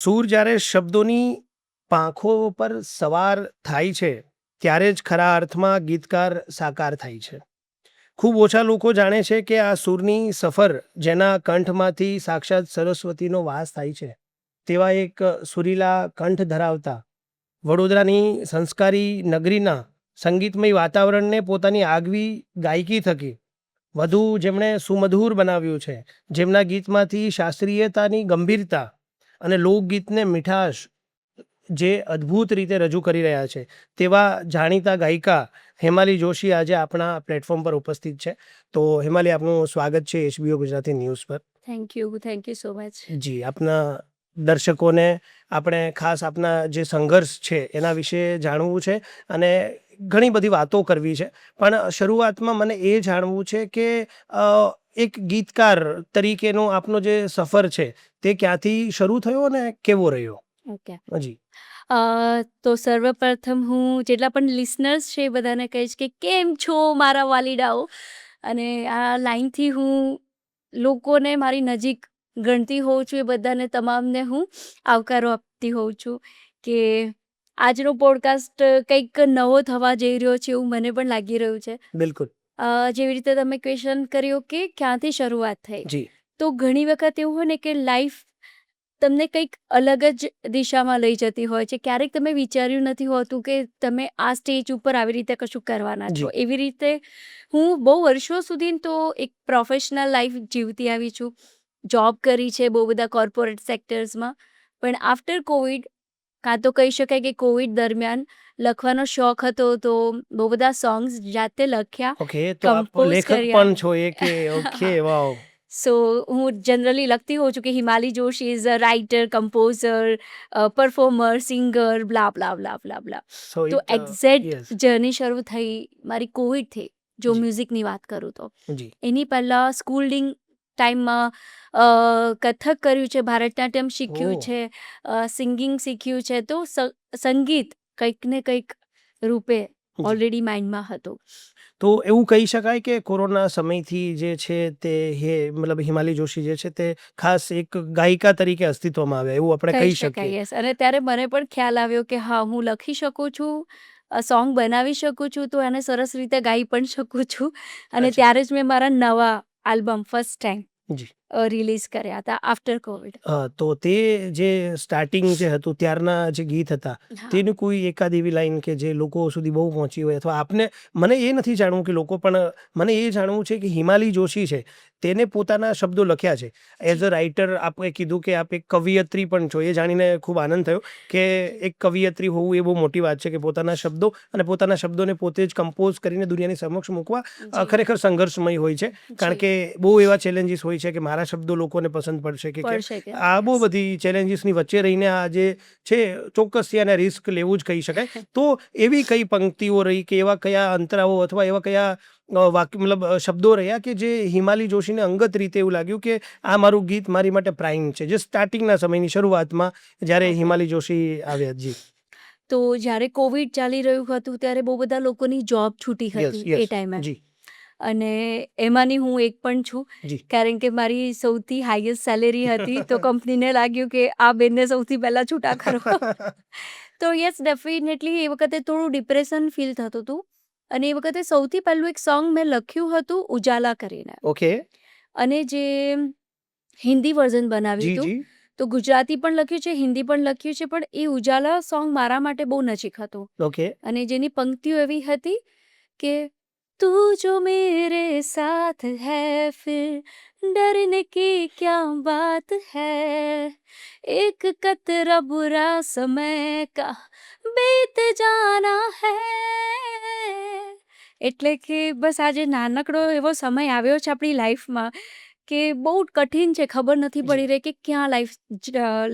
સૂર જ્યારે શબ્દોની પાંખો પર સવાર થાય છે ત્યારે જ ખરા અર્થમાં ગીતકાર સાકાર થાય છે. ખૂબ ઓછા લોકો જાણે છે કે આ સૂરની સફર જેના કંઠમાંથી સાક્ષાત સરસ્વતીનો વાસ થાય છે તેવા એક સુરીલા કંઠ ધરાવતા વડોદરાની સંસ્કારી નગરીના સંગીતમય વાતાવરણને પોતાની આગવી ગાયકી થકી વધુ જેમણે સુમધુર બનાવ્યું છે, જેમના ગીતમાંથી શાસ્ત્રીયતાની ગંભીરતા અને લોકગીતને મીઠાશ જે અદ્ભુત રીતે રજૂ કરી રહ્યા છે તેવા જાણીતા ગાયિકા હેમાલી જોશી આજે આપણા પ્લેટફોર્મ પર ઉપસ્થિત છે. તો હેમાલી, આપનું સ્વાગત છે HBO ગુજરાતી ન્યૂઝ પર. Thank you so much. જી, આપના દર્શકોને આપણે ખાસ આપના જે સંઘર્ષ છે એના વિશે જાણવું છે અને ઘણી બધી વાતો કરવી છે. પણ શરૂઆતમાં મને એ જાણવું છે કે એક ગીતકાર તરીકેનો આપનો જે સફર છે તે ક્યાંથી શરૂ થયો અને કેવો રહ્યો? ઓકે. જી. તો સર્વપ્રથમ હું જેટલા પણ લિસનર્સ છે એ બધાને કહીશ કે કેમ છો મારા વાલીડાઓ, અને આ લાઈનથી હું લોકોને મારી નજીક ગણતી હોઉં છું, એ બધાને તમામને હું આવકારો આપતી હોઉં છું કે આજનો પોડકાસ્ટ કંઈક નવો થવા જઈ રહ્યો છે એવું મને પણ લાગી રહ્યું છે. બિલકુલ. જેવી રીતે તમે ક્વેશ્ચન કર્યો કે ક્યાંથી શરૂઆત થઈ, જી. તો ઘણી વખત એવું હોય ને કે લાઈફ તમને કંઈક અલગ જ દિશામાં લઈ જતી હોય છે. ક્યારેક તમે વિચાર્યું નથી હોતું કે તમે આ સ્ટેજ ઉપર આવી રીતે કશું કરવાના છો. જી. એવી રીતે હું બહુ વર્ષો સુધી તો એક પ્રોફેશનલ લાઈફ જીવતી આવી છું. જોબ કરી છે બહુ બધા કોર્પોરેટ સેક્ટર્સમાં, પણ આફ્ટર કોવિડ, કાં તો કહી શકાય કે કોવિડ દરમિયાન લખવાનો શોખ હતો તો બહુ બધા સોંગ્સ જાતે લખ્યા, ઓકે, તો આપ કમ્પોઝ લેખક કર્યા. પણ છો એ કે? ઓકે, વાવ. સો હું જનરલી લખતી હોઉં છું કે Himali Joshi is a writer, composer, performer, singer, blah blah blah blah blah. So તો ઇટ એક્ઝેક્ટ યસ. જર્ની શરૂ થઈ મારી કોવિડથી, જો જી. મ્યુઝિકની વાત કરું તો. જી. એની પહેલાં સ્કૂલિંગ ટાઈમમાં કથક કર્યું છે, ભારતનાટ્યમ શીખ્યું ઓહ. છે, સિંગિંગ શીખ્યું છે. તો સંગીત કંઈક ને કંઈક રૂપે જી. ઓલરેડી માઇન્ડમાં હતું. તો એવું કહી શકાય કે કોરોના સમયથી જે છે તે મતલબ હિમાલી જોશી જે છે તે ખાસ એક ગાયિકા તરીકે અસ્તિત્વમાં આવ્યા એવું આપણે કહી શકાય, શકીએ. યસ. અને ત્યારે મને પણ ખ્યાલ આવ્યો કે હા, હું લખી શકું છું, સોંગ બનાવી શકું છું, તો એને સરસ રીતે ગાઈ પણ શકું છું. અને અચ્છા. ત્યારે જ મેં મારા નવા આલ્બમ ફર્સ્ટ ટાઈમ જી. રિલીઝ કર્યા હતા આફ્ટર કોવિડ. તો તે જે સ્ટાર્ટિંગ જે હતું ત્યારના જે ગીત હતા હા. તેની કોઈ એકાદ એવી લાઈન કે જે લોકો સુધી બહુ પહોંચી હોય, અથવા આપને, મને એ નથી જાણવું કે લોકો, પણ મને એ જાણવું છે કે હિમાલી જોશી છે તેને પોતાના શબ્દો લખ્યા છે એઝ અ રાઇટર. આપણે કીધું કે આપ એક કવિયત્રી પણ છો, એ જાણીને ખૂબ આનંદ થયો કે એક કવિયત્રી હોવું એ બહુ મોટી વાત છે કે પોતાના શબ્દો અને પોતાના શબ્દોને પોતે જ કમ્પોઝ કરીને દુનિયાની સમક્ષ મૂકવા ખરેખર સંઘર્ષમય હોય છે. કારણ કે બહુ એવા ચેલેન્જીસ હોય છે કે મારા શબ્દો લોકોને પસંદ પડશે કે કેમ. આ બહુ બધી ચેલેન્જીસની વચ્ચે રહીને આ જે છે ચોક્કસથી આને રિસ્ક લેવું જ કહી શકાય. તો એવી કઈ પંક્તિઓ રહી કે એવા કયા અંતરાઓ અથવા એવા કયા વાક્ય મતલબ શબ્દો રહ્યા કે જે હિમાલી જોશીને અંગત રીતે એવું લાગ્યું કે આ મારું ગીત મારી માટે પ્રાઇમ છે, જે સ્ટાર્ટિંગના સમયની શરૂઆતમાં જ્યારે હિમાલી જોશી આવ્યા? જી. તો જ્યારે કોવિડ ચાલી રહ્યું હતું ત્યારે બહુ બધા લોકોની જોબ છૂટી યસ, હતી એ યસ. ટાઈમે, જી. અને એમાંની હું એક પણ છું. જી. કારણ કે મારી સૌથી હાઈએસ્ટ સેલેરી હતી, તો કંપનીને લાગ્યું કે આ બેનને સૌથી પહેલાં છૂટા કરો. તો યસ, ડેફિનેટલી એ વખતે થોડું ડિપ્રેશન ફીલ થતું હતું. અને એ વખતે સૌથી પહેલું એક સોંગ મેં લખ્યું હતું ઉજાલા કરીને, ઓકે. અને જે હિન્દી વર્ઝન બનાવ્યું જી. હતું. જી. તો ગુજરાતી પણ લખ્યું છે, હિન્દી પણ લખ્યું છે, પણ એ ઉજાલા સોંગ મારા માટે બહુ નજીક હતું. ઓકે. અને જેની પંક્તિઓ એવી હતી કે તું જો મેરે સાથ હૈ ફિર ડરને કી ક્યા બાત હૈ, એક કતરા બુરા સમય કા બીત જાના હૈ. એટલે કે બસ આજે નાનકડો એવો સમય આવ્યો છે આપણી લાઈફમાં કે બહુ કઠિન છે, ખબર નથી પડી રહી કે ક્યાં લાઈફ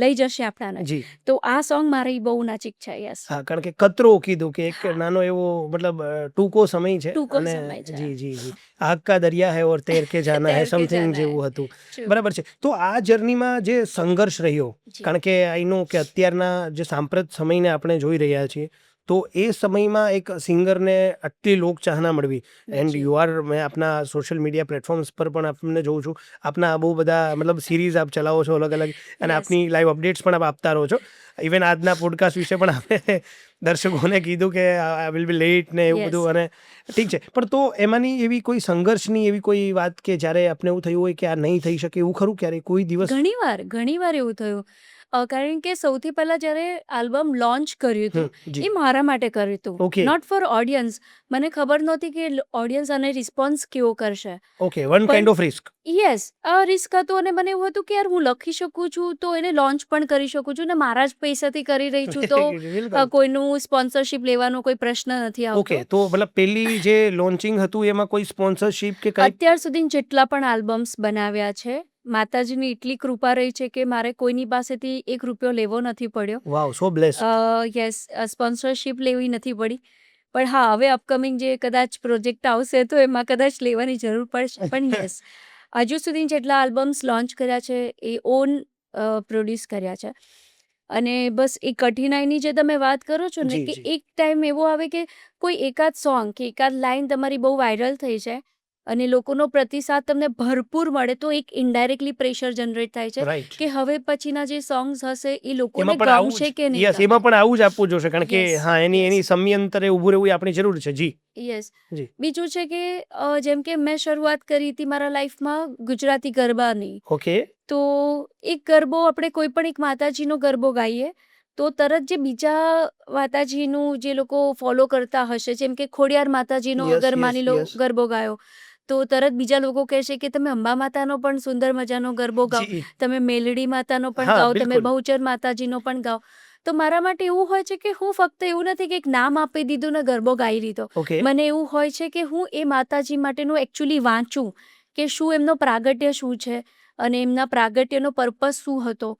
લઈ જશે આપણાને. જી. તો આ સોંગ મારી બહુ નજીક છે. યસ. હા, કારણ કે કતરો કીધું કે એક હા. નાનો એવો મતલબ ટૂંકો સમય છે. ટૂંકો અને સમય છે. જી. જી. જી. આગ કા દરિયા હૈ ઓર તૈર કે જાના હૈ, તૈર કે સમથિંગ જાના હૈ. જેવું હતું. True. બરાબર છે. તો આ જર્નીમાં જે સંઘર્ષ રહ્યો, જી. કારણ કે આઈ નો કે અત્યારના જે સાંપ્રત સમયને આપણે જોઈ રહ્યા છીએ તો એ સમયમાં એક સિંગરને આટલી લોકચાહના મળવી એન્ડ જી. યુ આર મેં આપના સોશિયલ મીડિયા પ્લેટફોર્મ્સ પર પણ આપને જોઉં છું આપના બહુ બધા મતલબ સિરીઝ આપ ચલાવો છો અલગ અલગ અને Yes. આપની લાઈવ અપડેટ્સ પણ આપ આપતા રહો છો ઇવન આજના પોડકાસ્ટ વિશે પણ આપણે દર્શકોને કીધું કે આઈ વિલ બી લેટ ને એવું Yes. બધું અને ઠીક છે પણ તો એમાંની એવી કોઈ સંઘર્ષની એવી કોઈ વાત કે જ્યારે આપને એવું થયું હોય કે આ નહીં થઈ શકે એવું ખરું ક્યારે કોઈ દિવસ ઘણીવાર એવું થયું. કારણ કે સૌથી પહેલા જ્યારે આલ્બમ લોન્ચ કર્યું હતું, જી એ મારા માટે કર્યું હતું. Okay. Not for audience. મને ખબર નહોતી કે ઓડિયન્સ આને રિસ્પોન્સ કેવો કરશે. Okay one kind of risk yes, આ રિસ્ક હતો અને મને એવું હતું કે યાર હું લખી શકું છું તો એને લોન્ચ પણ કરી શકું છું ને મારા જ પૈસાથી કરી રહી છું તો કોઈનું સ્પોન્સરશિપ લેવાનો કોઈ પ્રશ્ન નથી ઓકે આવતો. તો મતલબ પેલી જે લોન્ચિંગ હતું એમાં કોઈ સ્પોન્સરશિપ કે કંઈ અત્યાર સુધી જેટલા પણ આલ્બમ્સ બનાવ્યા છે, માતાજીની એટલી કૃપા રહી છે કે મારે કોઈની પાસેથી ₹1 લેવો નથી પડ્યો. વાવ સો બ્લેસ્ડ યસ, સ્પોન્સરશિપ લેવી નથી પડી. પણ હા, હવે અપકમિંગ જે કદાચ પ્રોજેક્ટ આવશે તો એમાં કદાચ લેવાની જરૂર પડશે. પણ યસ, હજુ સુધી જેટલા આલ્બમ્સ લોન્ચ કર્યા છે એ ઓન પ્રોડ્યુસ કર્યા છે. અને બસ એ કઠિનાઈની જે તમે વાત કરો છો ને જી, કે જી. એક ટાઈમ એવો આવે કે કોઈ એકાદ સોંગ કે એકાદ લાઈન તમારી બહુ વાયરલ થઈ જાય અને લોકોનો પ્રતિસાદ તમને ભરપૂર મળે તો એક ઇનડાયરેક્ટલી પ્રેશર જનરેટ થાય છે રાઈટ કે હવે પછીના જે સોંગ્સ હશે એ લોકોને એમાં પણ આવું ગમશે જ કે નહીં યસ ગમે. એમાં પણ આવું જ આપવું જોશે કારણ કે Yes, હા એની yes. એની સમયાંતરે ઊભું રહેવું એ આપણી જરૂર છે જી યસ. જી બીજું છે કે જેમ કે મેં શરૂઆત કરી હતી મારા લાઈફમાં ગુજરાતી ગરબાની. ઓકે તો એક ગરબો આપણે કોઈ પણ એક માતાજીનો ગરબો ગાઈએ તો તરત જે બીજા માતાજીનું જે લોકો ફોલો કરતા હશે, જેમ કે ખોડિયાર માતાજીનો Yes, અગર yes, માની લો yes. ગરબો ગાયો તો તરત બીજા લોકો કહેશે કે તમે અંબા માતાનો પણ સુંદર મજાનો ગરબો ગાઓ, જી તમે મેલડી માતાનો પણ હા ગાઓ, તમે બિલકુલ બહુચર માતાજીનો પણ ગાઓ. તો મારા માટે એવું હોય છે કે હું ફક્ત એવું નથી કે એક નામ આપી દીધું ને ગરબો ગાઈ લીધો. ઓકે મને એવું હોય છે કે હું એ માતાજી માટેનું એકચ્યુઅલી વાંચું કે શું એમનો પ્રાગટ્ય શું છે અને એમના પ્રાગટ્યનો પર્પસ શું હતો.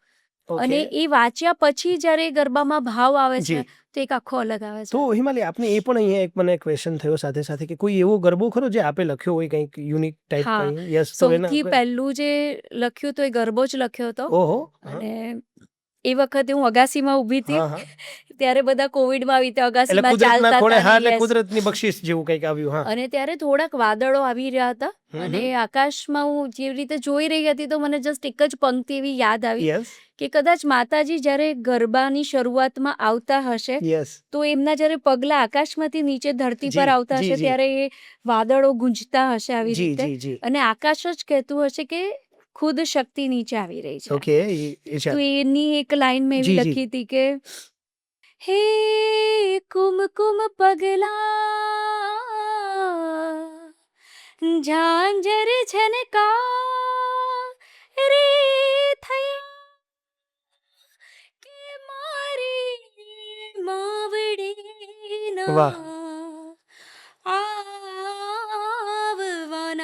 અને ઓકે એ વાંચ્યા પછી જ્યારે ગરબામાં ભાવ આવે છે જી તો એક આખો અલગ આવે તો છે. હિમાલય આપને એ પણ અહીંયા એક મને ક્વેશ્ચન થયો સાથે સાથે કે કોઈ એવો ગરબો ખરો જે આપે લખ્યો હોય કંઈક યુનિક ટાઈપ હા, કંઈ યસ તો એના સૌથી પહેલું જે લખ્યું તો એ ગરબો જ લખ્યો હતો. ઓહો હા અને એ વખતે હું અગાસીમાં ઊભી હતી. હા હા ત્યારે બધા કોવિડમાં આવી રીતે એટલે અગાસીમાં કુદરતના ચાલતા ખોળે હતા હા ને. એટલે યસ. કુદરતની બક્ષિસ જેવું કંઈક આવ્યું હા અને ત્યારે થોડાક વાદળો આવી રહ્યા હતા હમ અને હમ આકાશમાં હું જેવી રીતે જોઈ રહી હતી તો મને જસ્ટ એક જ પંક્તિ એવી યાદ આવી યસ કે કદાચ માતાજી જ્યારે ગરબાની શરૂઆતમાં આવતા હશે યસ તો એમના જ્યારે પગલા આકાશમાંથી નીચે ધરતી જી પર આવતા જી હશે જી ત્યારે એ વાદળો ગુંજતા હશે આવી જી રીતે જી જી અને આકાશ જ કહેતું હશે કે ખુદ શક્તિ નીચે આવી રહી છે. ઓકે તો એની એક લાઈન મેં એવી જી જી લખી હતી કે હે કુમકુમ પગલા ઝાંઝર છનકા રે થયા કે મારી માવડીના વાહ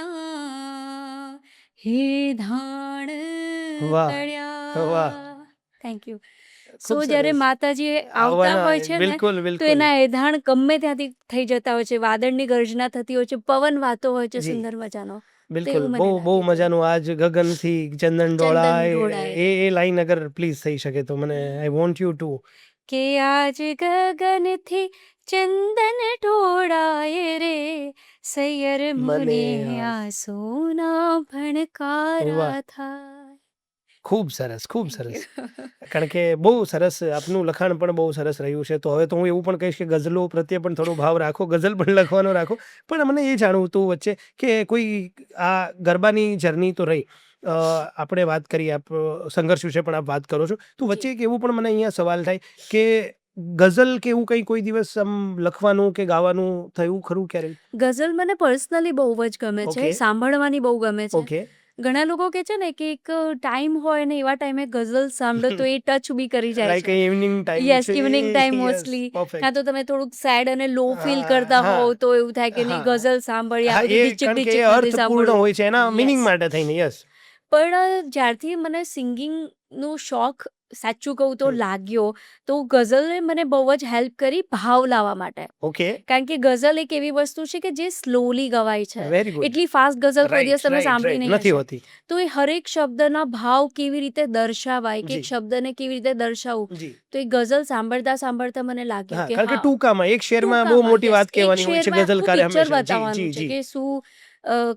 આવવાના હે ધાણ વાહ તળ્યા. વાહ થેન્ક યુ. સો ખૂબ જ્યારે સરસ માતાજી આવતા આવવાના હોય છે ને બિલકુલ તો બિલકુલ એના એધાણ ગમે ત્યાંથી થઈ જતા હોય છે, વાદળની ગર્જના થતી હોય છે, પવન વાતો હોય છે જી સુંદર મજાનો. તો બિલકુલ એવું બહુ મને બહુ લાગે છે. મજાનું આજ ગગનથી ચંદન ચંદન ડોળાય ઢોળાય એ લાઈન અગર પ્લીઝ થઈ શકે તો મને આઈ વોન્ટ યુ ટુ કે આજ ગગનથી ચંદન ઢોળાય રે સૈયર મને મને આ- આંસુના વાહ ભણકારા થાય. ખૂબ સરસ ખૂબ થેન્ક સરસ યુ. કારણ કે બહુ સરસ આપનું લખાણ પણ બહુ સરસ રહ્યું છે તો હવે તો હું એવું પણ કહીશ કે ગઝલો પ્રત્યે પણ થોડો ભાવ રાખો ગઝલ પણ લખવાનો રાખો પણ મને એ જાણવું હતું વચ્ચે કે કોઈ આ ગરબાની જર્ની તો રહી આપણે વાત કરી આપ સંઘર્ષ વિશે પણ આપ વાત કરો છો તો વચ્ચે એક એવું પણ મને અહીંયા સવાલ થાય કે ગઝલ કે એવું કંઈ કોઈ દિવસ આમ લખવાનું કે ગાવાનું થયું ખરું ક્યારેય ગઝલ મને પર્સનલી બહુ જ ગમે છે, ઓકે સાંભળવાની બહુ ગમે છે. ઓકે ઘણા લોકો કે છે ને કે એક ટાઈમ હોય ને એવા ટાઈમે ગઝલ સાંભળો તો એ ટચ બી કરી જાય લાઈક છે. ઇવનિંગ ટાઈમ યસ, છે evening time yes mostly. Perfect કાં તો તમે થોડુંક સેડ અને લો ફીલ હા કરતા હા હોવ તો એવું થાય કે નહીં હા ગઝલ સાંભળીએ, આ હા બધું એ ડીચક કારણ કે એ ડીચક નથી અર્થપૂર્ણ સાંભળવું. હોય છે એના મિનિંગ યસ. માટે થઈને યસ પણ જ્યારથી મને સિંગિંગનો શોખ સાચું કહું તો લાગ્યો, તો ગઝલે મને બહુ જ હેલ્પ કરી ભાવ લાવવા માટે. ઓકે, કારણ કે ગઝલ એક એવી વસ્તુ છે કે જે સ્લોલી ગવાય છે. Very good. એટલી ફાસ્ટ ગઝલ કોઈ દિવસ તમે સાંભળી નહીં નથી હશે. હોતી. તો એ હરેક શબ્દના ભાવ કેવી રીતે દર્શાવાય કે જી. એક શબ્દને કેવી રીતે દર્શાવવું, જી, તો એ ગઝલ સાંભળતા સાંભળતા મને લાગ્યું હા, કે કારણ કે હા, ટૂંકામાં એક શેરમાં બહુ ટૂંકામાં, મોટી yes, વાત એક કહેવાની હોય છે શેરમાં આખું ગઝલકારે પિક્ચર હંમેશા. જી, બતાવવાનું જી, છે જી. કે શું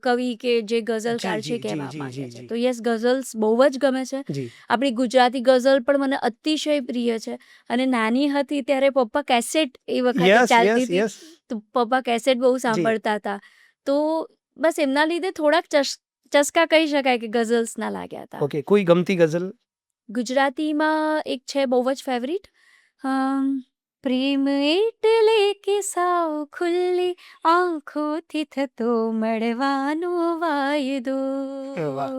કવિ કે જે ગઝલકાર જી, છે જી, કહેવા જી, માંગે જી, છે. જી. તો યસ, ગઝલ્સ બહુ જ ગમે છે. જી, આપણી ગુજરાતી ગઝલ પણ મને અતિશય પ્રિય છે. અને નાની હતી ત્યારે પપ્પા કેસેટ એ વખતે યસ, ચાલતી યસ, હતી, યસ. તો પપ્પા કેસેટ બહુ જી, સાંભળતા હતા. તો બસ એમના લીધે થોડાક ચસ્કા કહી શકાય કે ગઝલ્સના લાગ્યા હતા. ઓકે, કોઈ ગમતી ગઝલ? ગુજરાતીમાં એક છે બહુ જ ફેવરિટ, પ્રેમ એટલે કે સાવ ખુલ્લી આંખોથી થતો મળવાનો વાયદો. વાહ!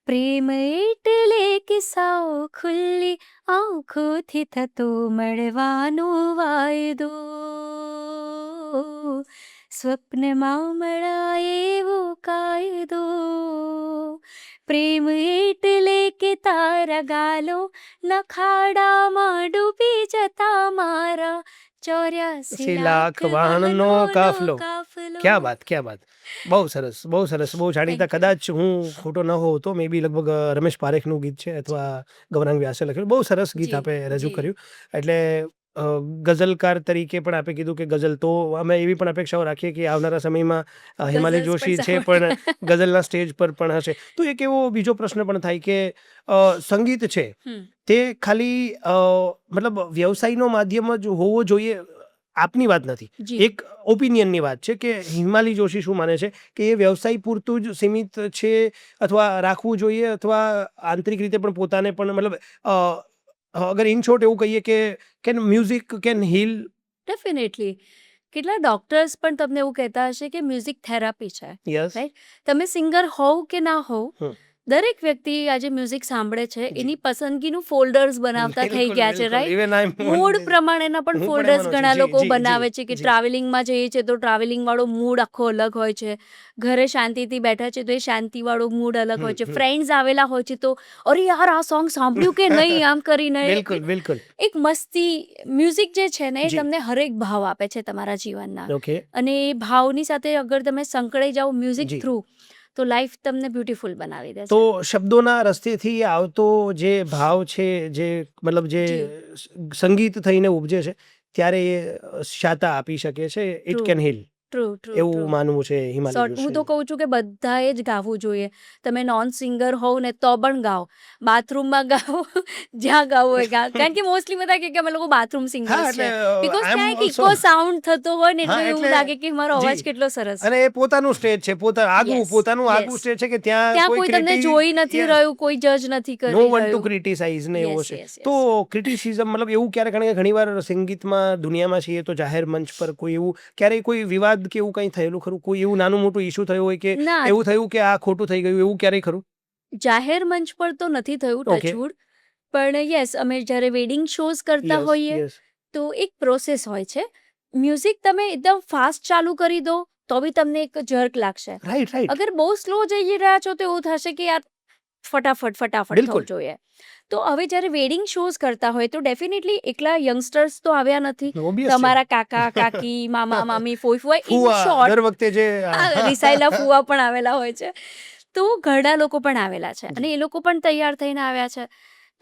પ્રેમ એટલે કે સાવ ખુલ્લી આંખોથી થતો મળવાનો વાયદો. સ્વપ્નમાં મળાય એવો કાયદો. પ્રેમ એટલે કે તારા ગાલો નખાડામાં ડૂબી જતા મારા 84 લાખ વાહનનો કાફલો. ક્યાં બાત, ક્યાં બાત. બહુ સરસ, બહુ સરસ, બહુ જાણીતા. Thank you. કદાચ હું ખોટો ન હોઉં તો મે બી લગભગ રમેશ પારેખનું ગીત છે અથવા ગૌરાંગ વ્યાસે લખ્યું. બહુ સરસ ગીત જી, આપે રજૂ જી. કર્યું. એટલે ગઝલકાર તરીકે પણ આપે કીધું કે ગઝલ, તો અમે એવી પણ અપેક્ષાઓ રાખીએ કે આવનારા સમયમાં હિમાલય ગઝલ્સ જોશી પણ છે પણ ગઝલના સ્ટેજ પર પણ હશે. તો એક એવો બીજો પ્રશ્ન પણ થાય કે સંગીત છે હમ, તે ખાલી મતલબ વ્યવસાયનો માધ્યમ જ હોવો જોઈએ, આપની વાત નથી, જી. એક ઓપિનિયનની વાત છે કે હિમાલી જોશી શું માને છે કે એ વ્યવસાય પૂરતું જ સીમિત છે અથવા રાખવું જોઈએ, અથવા આંતરિક રીતે પણ પોતાને પણ મતલબ અગર ઇન શોર્ટ એવું કહીએ કે can music can heel? Definitely. કેટલા ડોક્ટર્સ પણ તમને એવું કહેતા હશે કે મ્યુઝિક થેરાપી છે. યસ. રાઈટ? તમે સિંગર હોવ કે ના હોવ, હમ. દરેક વ્યક્તિ આજે મ્યુઝિક સાંભળે છે, જી. એની પસંદગીનું ફોલ્ડર્સ બનાવતા થઈ બિલકુલ, ગયા છે. બિલકુલ. Right? Even I'm mood one. પ્રમાણેના પણ હું પણ ફોલ્ડર્સ એમાંનો છું. ઘણા જી, લોકો જી, બનાવે જી, છે કે જી. ટ્રાવેલિંગમાં જઈએ છે તો ટ્રાવેલિંગ વાળો મૂડ આખો અલગ હોય છે. ઘરે શાંતિથી બેઠા છે તો એ શાંતિ વાળો મૂડ અલગ હોય છે. ફ્રેન્ડ્સ આવેલા હોય છે તો અરે યાર આ સોંગ સાંભળ્યું કે નહીં, આમ કરીને બિલકુલ, બિલકુલ. એક મસ્તી. મ્યુઝિક જે છે ને એ જી. તમને હરેક ભાવ આપે છે તમારા જીવનના. ઓકે. અને એ ભાવની સાથે અગર તમે સંકળાઈ જાઓ મ્યુઝિક જી. થ્રુ, તો લાઈફ તમને બ્યુટીફુલ બનાવી દે તો છે. શબ્દોના રસ્તેથી આવતો જે ભાવ છે, જે મતલબ જે જી. સંગીત થઈને ઉપજે છે, ત્યારે એ શાતા આપી શકે છે. It true, can heel, true, true, એવું ટ્રુ. માનવું છે હિમાલી હું તો જોશીનું. કહું છું કે બધાએ જ ગાવું જોઈએ. તમે નોન સિંગર હોવ ને તો પણ ગાઓ, બાથરૂમમાં ગાઓ, જ્યાં ગાવું હોય ગાઓ. કારણ કે મોસ્ટલી બધા કહે કે અમે લોકો બાથરૂમ હા, સિંગર્સ એટલે છે. બિકોઝ આઈ એમ ત્યાં એક ઓલ્સો. ઇકો સાઉન્ડ થતો હોય ને હા, એટલે એવું એટલે લાગે કે મારો અવાજ જી. કેટલો સરસ અને છે. એ પોતાનું સ્ટેજ છે, આગવું, યસ, પોતાનું આગવું યસ. સ્ટેજ છે કે ત્યાં ત્યાં કોઈ કોઈ તમને જોઈ નથી રહ્યું, કોઈ જજ નથી નો કરી વન ટુ રહ્યું. ક્રિટિસાઇઝ ને એવો યસ, છે. યસ, તો યસ. ક્રિટિસિઝમ મતલબ એવું ક્યારે, કારણ કે ઘણીવાર સંગીતમાં દુનિયામાં છીએ તો જાહેર મંચ પર કોઈ એવું ક્યારેય કોઈ વિવાદ કે એવું કંઈ થયેલું ખરું? કોઈ એવું નાનું મોટું ઇશ્યુ થયું હોય કે ના, એવું થયું કે આ ખોટું થઈ ગયું, એવું ક્યારેય ખરું? જાહેર મંચ પર તો નથી થયું, ઓકે. ટચવુડ. પણ યસ, અમે જ્યારે વેડિંગ શોઝ કરતા યસ, હોઈએ યસ. તો એક પ્રોસેસ હોય છે. મ્યુઝિક તમે એકદમ ફાસ્ટ ચાલુ કરી દો તો બી તમને એક જર્ક લાગશે. Right, right. અગર બહુ સ્લો જઈ રહ્યા છો તો એવું થશે કે યાર ફટાફટ બિલકુલ. થવું જોઈએ. તો હવે જ્યારે વેડિંગ શોઝ કરતા હોય તો ડેફિનેટલી એકલા યંગસ્ટર્સ તો આવ્યા નથી. Obvious છે. તમારા કાકા, કાકી, મામા, મામી, ફોઈ, ફુવા, ઇન ફુવા શોર્ટ દર વખતે જે રિસાયેલા ફુવા પણ આવેલા હોય છે. તો ઘરડા લોકો પણ આવેલા છે અને જી. એ લોકો પણ તૈયાર થઈને આવ્યા છે.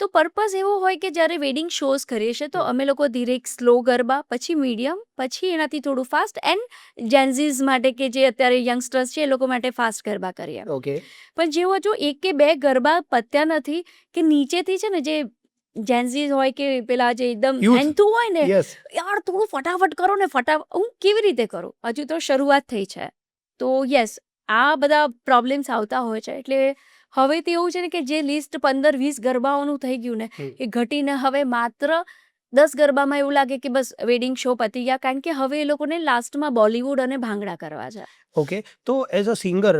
તો પર્પઝ એવો હોય કે જ્યારે વેડિંગ શોઝ કરીએ છીએ તો અમે લોકો ધીરે એક સ્લો ગરબા, પછી મીડિયમ, પછી એનાથી થોડું ફાસ્ટ, એન્ડ જેન્ઝીઝ માટે કે જે અત્યારે યંગસ્ટર્સ છે એ લોકો માટે ફાસ્ટ ગરબા કરીએ. ઓકે. પણ જેવો જો એક કે બે ગરબા પત્યા નથી કે નીચેથી છે ને જે જેન્ઝીઝ હોય કે પેલા જે એકદમ Youth. હેન્થું હોય ને, યસ. યાર થોડું ફટાફટ કરો ને, હું કેવી રીતે કરું? હજુ તો શરૂઆત થઈ છે. તો યસ, આ બધા પ્રોબ્લેમ્સ આવતા હોય છે. એટલે હવે તો એવું છે ને કે જે લિસ્ટ 15-20 ગરબાઓનું થઈ ગયું ને, એ ઘટીને હવે માત્ર 10 ગરબામાં એવું લાગે કે બસ વેડિંગ શો પતી ગયા. કારણ કે હવે એ લોકોને લાસ્ટમાં બોલિવૂડ અને ભાંગડા કરવા છે. ઓકે. તો એઝ અ સિંગર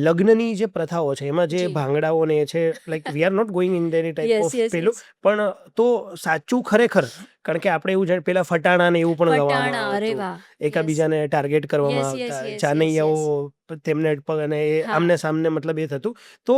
લગ્નની જે પ્રથાઓ છે એમાં જે જી. ભાંગડાઓ ને એ છે, like we are not going in ધેની ટાઈપ યસ, ઓફ યસ, પેલું, યસ. પણ તો સાચું ખરેખર કારણ કે આપણે એવું પેલા ફટાણા ને એવું પણ ફટાણા, ગવામાં અરે આવતું, વાહ, એકાબીજાને ટાર્ગેટ કરવામાં યસ યસ આવતા, યસ યસ યસ, ચાનૈયાઓ તેમને અને એ હા આમને સામને મતલબ એ થતું. તો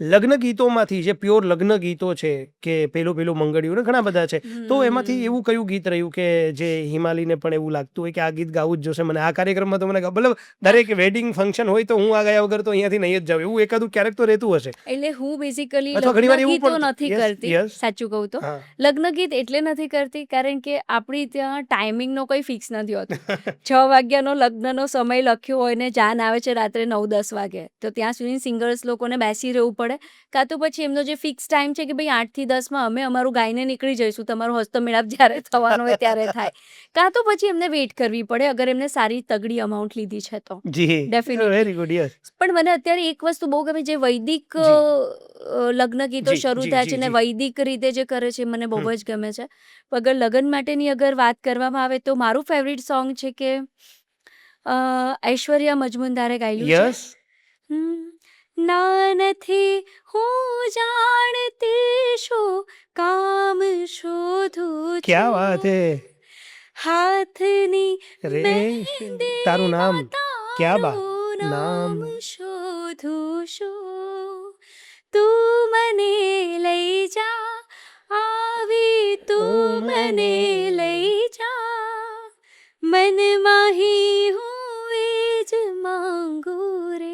લગ્ન ગીતોમાંથી જે પ્યોર લગ્ન ગીતો છે કે પેલું પેલું મંગળ્યું ને ઘણા બધા છે, તો એમાંથી એવું કયું ગીત રહ્યું કે જે હિમાલીને પણ એવું લાગતું હોય કે આ ગીત ગાવું જ જોશે મને, આ કાર્યક્રમમાં તો મને મતલબ દરેક વેડિંગ ફંક્શન હોય તો હું આ ગયા વગર તો અહીંયાથી નહીં જ જાઉં, એવું એકાદું ક્યારેક તો રહેતું હશે. એટલે હું બેઝિકલી અથવા ઘણીવાર લગ્ન એવું ગીતો પણ નથી યસ કરતી, યસ સાચું કહું તો હા લગ્ન ગીત એટલે નથી કરતી કારણ કે આપણી ત્યાં ટાઈમિંગનો કોઈ ફિક્સ નથી હોતું. 6 વાગ્યાનો લગ્નનો સમય લખ્યો હોય ને જાન આવે છે રાત્રે 9-10 વાગે, તો ત્યાં સુધી સિંગર્સ લોકોને બેસી રહેવું પડે, કાં તો પછી એમનો જે ફિક્સ ટાઈમ છે કે ભાઈ 8 થી 10 અમે અમારું ગાઈને નીકળી જઈશું, તમારો હસ્તમેળાપ જ્યારે થવાનો હોય ત્યારે થાય, કાં તો પછી એમને વેઇટ કરવી પડે અગર એમને સારી તગડી અમાઉન્ટ લીધી છે તો જી, ડેફિનેટલી. વેરી ગુડ, યસ પણ મને અત્યારે એક વસ્તુ બહુ ગમે, જે વૈદિક જી લગ્ન ગીતો જી શરૂ જી થયા છે જી ને જી વૈદિક રીતે જે કરે છે મને બહુ હમ જ ગમે છે. અગર લગ્ન માટેની અગર વાત કરવામાં આવે તો મારું ફેવરિટ સોંગ છે કે ઐશ્વર્યા મજમુદારે ગાયેલું છે, યસ ના નથી હું જાણતી શું કામ શોધું ક્યા વાત છું, હે હાથની રે તારું નામ, મહેંદીમાં ક્યા બા તારું નામ, નામ શોધું છું, તું મને લઈ જા, આવી તું મને લઈ જા, મનમાં હી હું એ જ માંગુ રે.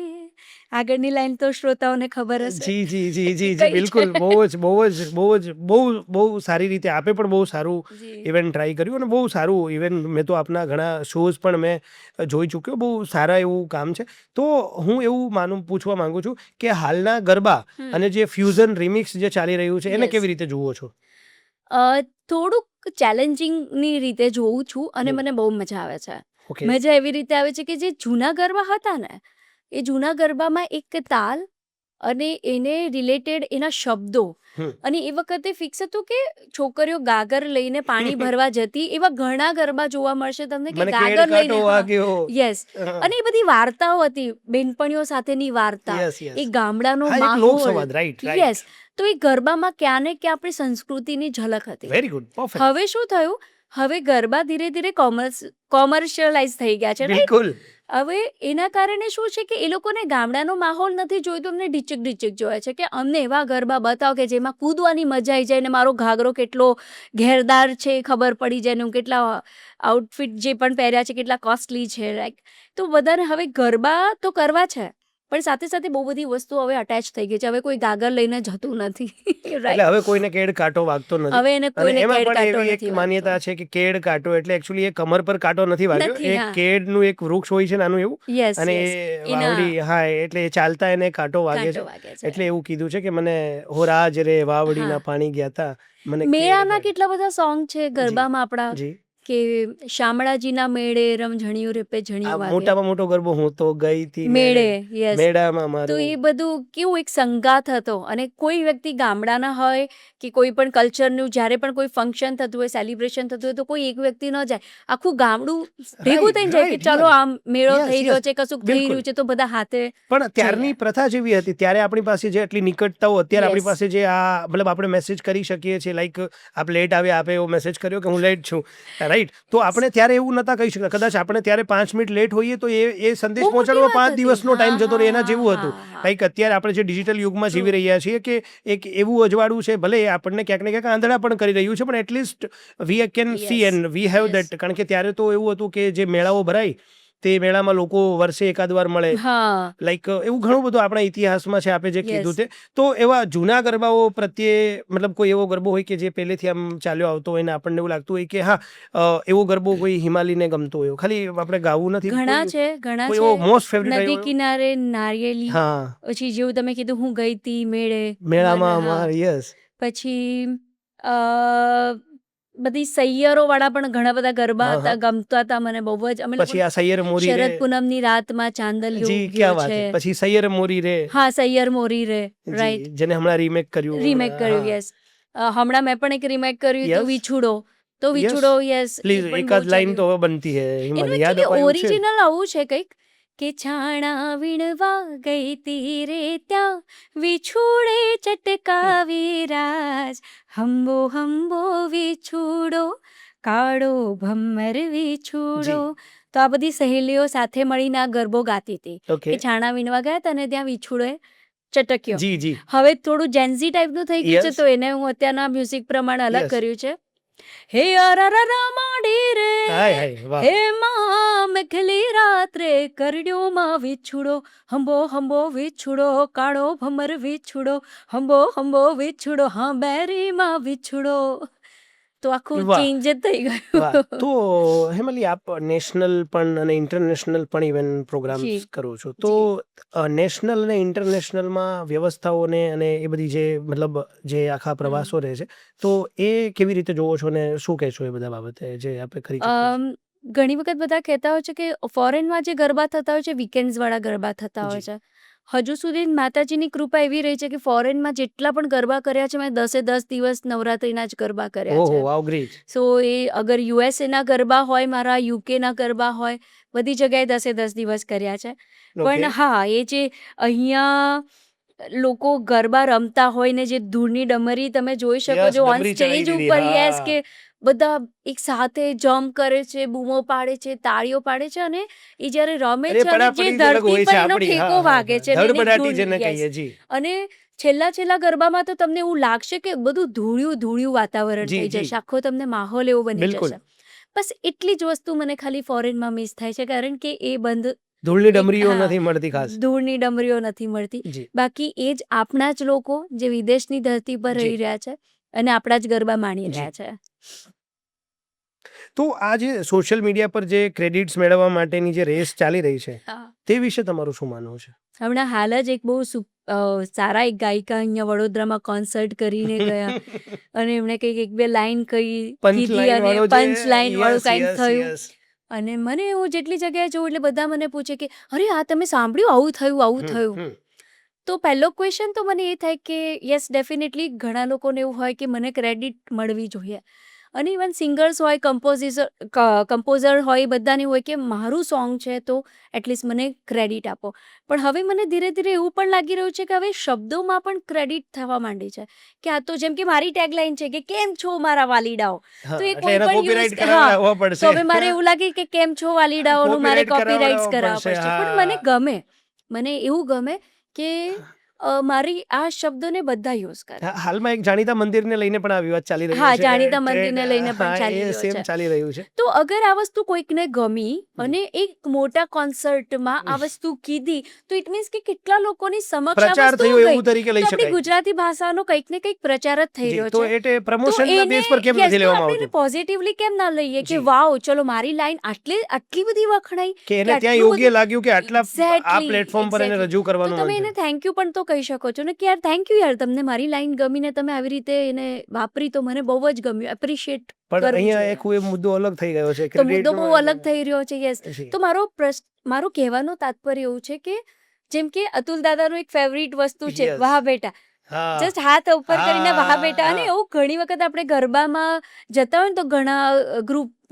આગળની લાઈન તો શ્રોતાઓને ખબર હશે જી જી જી જી જી કઈ બિલકુલ, છે. બહુ સારી રીતે આપે પણ બહુ સારું જી ઇવેન્ટ ટ્રાય કર્યું અને બહુ સારું ઇવેન્ટ, મેં તો આપના ઘણા શોઝ પણ મેં જોઈ ચૂક્યો, બહુ સારા એવું કામ છે. તો હું એવું પૂછવા માંગુ છું કે હાલના ગરબા અને જે ફ્યુઝન રિમિક્સ જે ચાલી રહ્યું છે એને યસ, કેવી રીતે જુઓ છો? થોડુંક ચેલેન્જિંગની રીતે જોઉં છું અને હમ મને બહુ મજા આવે છે. ઓકે મજા એવી રીતે આવે છે કે જે જૂના ગરબા હતા ને, એ જૂના ગરબામાં એક તાલ અને એને રિલેટેડ એના શબ્દો, હમ અને એ વખતે ફિક્સ હતું કે છોકરીઓ ગાગર લઈને પાણી ભરવા જતી, એવા ઘણા ગરબા જોવા મળશે તમને કે મને કેડ ગાગર કાંટો લઈને, વાગ્યો, યસ, અને એ બધી વાર્તાઓ હતી, બેનપણીઓ સાથેની વાર્તા, યસ યસ, એ ગામડાનો હા એક લોક માહોલ, સંવાદ, રાઈટ રાઈટ, યસ. તો એ ગરબામાં ક્યાં ને ક્યાં આપણી સંસ્કૃતિની ઝલક હતી. વેરી ગુડ, પરફેક્ટ, હવે શું થયું, હવે ગરબા ધીરે ધીરે કોમર્શિયલાઇઝ થઈ ગયા છે, રાઈટ. બિલકુલ હવે એના કારણે શું છે કે એ લોકોને ગામડાનો માહોલ નથી જોઈતો, અમને ઢીચક ઢીચક જોઈએ છે કે અમને એવા ગરબા બતાવો કે જેમાં કૂદવાની મજા આવી જાય ને મારો ઘાઘરો કેટલો ઘેરદાર છે એ ખબર પડી જાય ને હું કેટલા આઉટફિટ જે પણ પહેર્યા છે કેટલા કોસ્ટલી છે, રાઈટ. તો બધાને હવે ગરબા તો કરવા છે પણ સાથે સાથે બહુ બધી વસ્તુઓ હવે અટેચ થઈ ગઈ છે, હવે કોઈ ગાગર લઈને જતું નથી, એટલે રાઈટ. હવે કોઈને કેડ કાંટો વાગતો નથી. હવે એને અને કોઈને એમાં કેડ પણ કાંટો એવી એક નથી માન્યતા વાગતો. છે કે કેડ કાંટો એટલે એકચ્યુઅલી એ કમર પર કાંટો નથી વાગ્યો, નથી, એ હા, કેડનું એક વૃક્ષ હોય છે નાનું એવું, યસ અને યસ, એ એના વાવડી, હા એટલે એ ચાલતા એને કાંટો વાગે કાંટો છે, વાગે છે. એટલે એવું કીધું છે કે મને હો રાજ રે વાવડીના હા, પાણી ગયા તા, મને કેડ મેળાના કાંટો. કેટલા બધા સોંગ છે જી ગરબામાં આપણા જી, કે શામળાજીના મેળે રમઝણિયું રેપે આ ઝણિયું વાગે, મોટામાં મોટો ગરબો હું તો ગઈ હતી મેળે, મેળે, યસ. મેળામાં તો મારું, એ બધું કેવું એક સંગાથ હતો, અને કોઈ વ્યક્તિ ગામડાના હોય કે કોઈ પણ કલ્ચરનું જ્યારે પણ કોઈ ફંક્શન થતું હોય, સેલિબ્રેશન થતું હોય, તો કોઈ એક વ્યક્તિ ન જાય, આખું ગામડું ભેગું રાઈટ થઈને જાય કે રાઈટ, ચલો યસ આમ મેળો યસ થઈ રહ્યો યસ, છે, કશુંક થઈ બિલકુલ. રહ્યું છે, તો બધા હાથે પણ ત્યારની જઈએ. પ્રથા જેવી હતી, ત્યારે આપણી પાસે જે આટલી નિકટતાઓ, અત્યારે આપણી યસ, પાસે જે આ મતલબ આપણે મેસેજ કરી શકીએ છીએ, લાઈક આપ લેટ આવ્યા, આપે એવો મેસેજ કર્યો કે હું લેટ છું, રાઈટ. તો આપણે ત્યારે એવું નતા કહી શકતા, કદાચ આપણે ત્યારે 5 મિનિટ લેટ હોઈએ તો એ સંદેશ બહુ મોટી પહોંચાડવામાં વાત 5 હતી. દિવસનો હા ટાઈમ જતો રહે, એના હા જેવું હા હતું. હા, લાઈક અત્યારે આપણે જે ડિજિટલ યુગમાં ટ્રુ. જીવી રહ્યા છીએ કે એક એવું અજવાળું છે, ભલે એ આપણને ક્યાંક ને ક્યાંક આંધળા પણ કરી રહ્યું છે, પણ at least we can see yes and we have yes, that. કારણ કે ત્યારે તો એવું હતું કે જે મેળાઓ ભરાય તે મેળામાં લોકો વર્ષે એકાદ વાર મળે, હા, લાઈક એવું ઘણું બધું આપણા ઇતિહાસમાં છે, આપે જે કીધું યસ. તે. તો એવા જૂના ગરબાઓ પ્રત્યે મતલબ કોઈ એવો ગરબો હોય કે જે પહેલેથી આમ ચાલ્યો આવતો હોય ને આપણને એવું લાગતું હોય કે હા એવો ગરબો કોઈ હિમાલીને ગમતો હોય, ખાલી આપણે ગાવું નથી, ઘણા કોઈ છે, ઘણા કોઈ છે. એવો મોસ્ટ ફેવરિટ નદી આવ્યો? કિનારે નારિયેલી, હા, પછી જેવું તમે કીધું હું ગઈ તી મેળે, મને, મેળામાં હા. યસ, પછી અ, બધી સૈયરો વાળા પણ ઘણા બધા ગરબા હા હતા, હા, ગમતા હતા મને બહુ જ. અમે લોકો પછી આ સૈયર મોરી રે, શરદ પૂનમની રાતમાં ચાંદલિયો જી ઉગ્યો ક્યાં વાત છે, છે, પછી સૈયર મોરી રે, હા સૈયર મોરી રે, રાઈટ, જી જેને હમણાં રીમેક કર્યું રીમેક હમણાં, કર્યું, હા યસ. હમણાં મેં પણ એક રીમેક કર્યું હતું યસ વિછુડો, તો યસ, વિછુડો, યસ, એ પ્લીઝ પણ બહુ એકાદ લાઈન ચાલ્યું. તો હવે બનતી હે એનું હિમાલી, યાદ એકચ્યુઅલી અપાયું છે? ઓરિજિનલ આવું છે કંઈક કે છાણા વીણવા ગઈ તીરે ત્યાં વિછુડે ચટકાવી રાજ, હંબો હંબો વિછુડો કાળો ભમ્મર વિછુડો. તો આ બધી સહેલીઓ સાથે મળીને આ ગરબો ગાતી હતી ઓકે કે છાણા વીણવા ગયા હતા અને ત્યાં વિછુડોએ ચટક્યો. જી જી હવે થોડું જેન્ઝી ટાઈપનું થઈ ગયું છે Yes. તો એને હું અત્યારના મ્યુઝિક પ્રમાણે અલગ Yes. કર્યું છે. હે અરરરા માંડી રે હાય હાય વાહ હે માં મેઘલી રાત્રે કરડ્યોમાં વિછુડો, હંબો હંબો વિછુડો કાળો ભમર વિછુડો, હંબો હંબો વિછુડો હા બેરીમાં વિછુડો. તો આખું વાહ. ચેન્જ જ થઈ વાહ ગયું. તો હેમલી આપ નેશનલ પણ અને ઇન્ટરનેશનલ પણ ઇવન પ્રોગ્રામ્સ જી. કરો છો તો નેશનલ અને ઇન્ટરનેશનલમાં વ્યવસ્થાઓને અને એ બધી જે મતલબ જે આખા પ્રવાસો રહે છે તો એ કેવી રીતે જોવો છો ને શું કહેશો એ બધા બાબતે જે આપણે કરી શકીએ છીએ? ઘણી વખત બધા કહેતા હોય છે કે ફોરેનમાં જે ગરબા થતા હોય છે વીકેન્ડ્સ વાળા ગરબા થતા હોય જી. છે. હજુ સુધી માતાજીની કૃપા એવી રહી છે કે ફોરેનમાં જેટલા પણ ગરબા કર્યા છે મેં 10 દિવસ નવરાત્રિના જ ગરબા કર્યા ઓહો છે. વાવ ગ્રેટ સો એ અગર યુએસએના ગરબા હોય મારા યુકેના ગરબા હોય બધી જગ્યાએ 10 દિવસ કર્યા છે. પણ ઓકે હા એ જે અહીંયા લોકો ગરબા રમતા હોય ને જે ધૂળની ડમરી તમે જોઈ શકો યસ છો ઓન ડમરી ચડાવી સ્ટેજ દીધી ઉપર યસ હા કે બધા એક સાથે જમ્પ કરે છે બૂમો પાડે છે તાળીઓ પાડે છે અને એ જ્યારે રમે અરે છે અને જે પડાપડી જ અલગ ધરતી હોય પર છે એનો આપણી ઠેકો હા હા વાગે છે ને એને ધડપડાટી જેને yes. કહીએ જી અને છેલ્લા ગરબામાં તો તમને એવું લાગશે કે બધું ધૂળિયું વાતાવરણ જી થઈ જી જશે આખો તમને માહોલ એવો બની બિલકુલ જશે. બસ એટલી જ વસ્તુ મને ખાલી ફોરેનમાં મિસ થાય છે કારણ કે એ બંધ ધૂળની એક ડમરીઓ હા નથી મળતી ખાસ ધૂળની ડમરીઓ નથી મળતી. જી બાકી એ જ આપણા જ લોકો જે વિદેશની ધરતી પર જી રહી રહ્યા છે અને આપણા જ ગરબા માણી જી રહ્યા છે. તો આ જે સોશિયલ મીડિયા પર જે ક્રેડિટ્સ મેળવવા માટેની જે રેસ ચાલી રહી છે હા. તે વિશે તમારું શું માનવું છે? હમણાં હાલ જ એક બહુ સારા એક ગાયિકા અહીંયા વડોદરામાં કોન્સર્ટ કરીને ગયા અને એમણે કંઈક એક બે લાઈન પંચ કીધી લાઈન અને વાળો જે પંચ લાઈન વાળું યસ કંઈક યસ થયું યસ અને મને હું જેટલી જગ્યાએ જોઉં એટલે બધા મને પૂછે કે અરે આ તમે સાંભળ્યું આવું થયું. તો પહેલો ક્વેશ્ચન તો મને એ થાય કે યસ ડેફિનેટલી ઘણા લોકોને એવું હોય કે મને ક્રેડિટ મળવી જોઈએ અને ઇવન સિંગર્સ હોય કમ્પોઝર હોય બધાને હોય કે મારું સોંગ છે તો એટલીસ્ટ મને ક્રેડિટ આપો. પણ હવે મને ધીરે ધીરે એવું પણ લાગી રહ્યું છે કે હવે શબ્દોમાં પણ ક્રેડિટ થવા માંડી છે કે આ તો જેમ કે મારી ટેગલાઇન છે કે કેમ છો મારા વાલીડાઓ તો એ કોઈ પણ કોપીરાઇટ યુઝ કરાવવા તો પડશે હવે મારે એવું લાગે કે કેમ છો વાલીડાઓનું મારે કોપીરાઇટ્સ કરાવવા પડશે પણ મને ગમે મને એવું ગમે કે મારી આ શબ્દોને બધા યુઝ કરે. હાલમાં એક જાણીતા મંદિરને લઈને પણ આ વિવાદ ચાલી રહ્યો હા છે જાણીતા મંદિરને લઈને પણ હા, ચાલી એ રહ્યો સેમ છે. ચાલી રહ્યું છે તો અગર આ વસ્તુ કોઈકને ગમી અને એક મોટા કોન્સર્ટમાં આ વસ્તુ કીધી તો ઇટ મીન્સ કે કેટલા લોકોની સમક્ષ આ પ્રચાર વસ્તુ થયો ગઈ એવું તરીકે લઈ તો આપણી શકાય ગુજરાતી ભાષાનો કંઈક ને કંઈક પ્રચાર જ થઈ જી રહ્યો તો છે. એટલે તો પ્રમોશનના બેઝ પર કેમ yes, નથી તો લેવામાં આપણે આવતું પોઝિટિવલી કેમ ના લઈએ કે જી. વાવ ચલો મારી લાઈન આટલી બધી વખણાઈ કે એને ત્યાં આટલું યોગ્ય બધું લાગ્યું કે આટલા આ Exactly, પ્લેટફોર્મ પર એને exactly. રજૂ તો કરવાનું તમે મન એને થયું થેન્ક યુ પણ તો કહી શકો છો ને કે યાર થેન્ક યુ યાર તમને મારી લાઈન ગમીને તમે આવી રીતે એને વાપરી તો મને બહુ જ ગમ્યું એપ્રિશિએટ પણ કરવું અહીંયા જોઈએ. એક એ મુદ્દો અલગ થઈ ગયો છે તો મુદ્દો બહુ ક્રેડિટનો અલગ થઈ રહ્યો છે યસ. જી. તો મારું કહેવાનું તાત્પર્ય એવું છે કે જેમ કે અતુલ દાદાનું એક ફેવરિટ વસ્તુ છે Yes. વાહ બેટા હા જસ્ટ હાથ ઉપર કરીને વાહ બેટા અને હા. એવું ઘણી વખત આપણે ગરબામાં જતા હોય ને તો ઘણા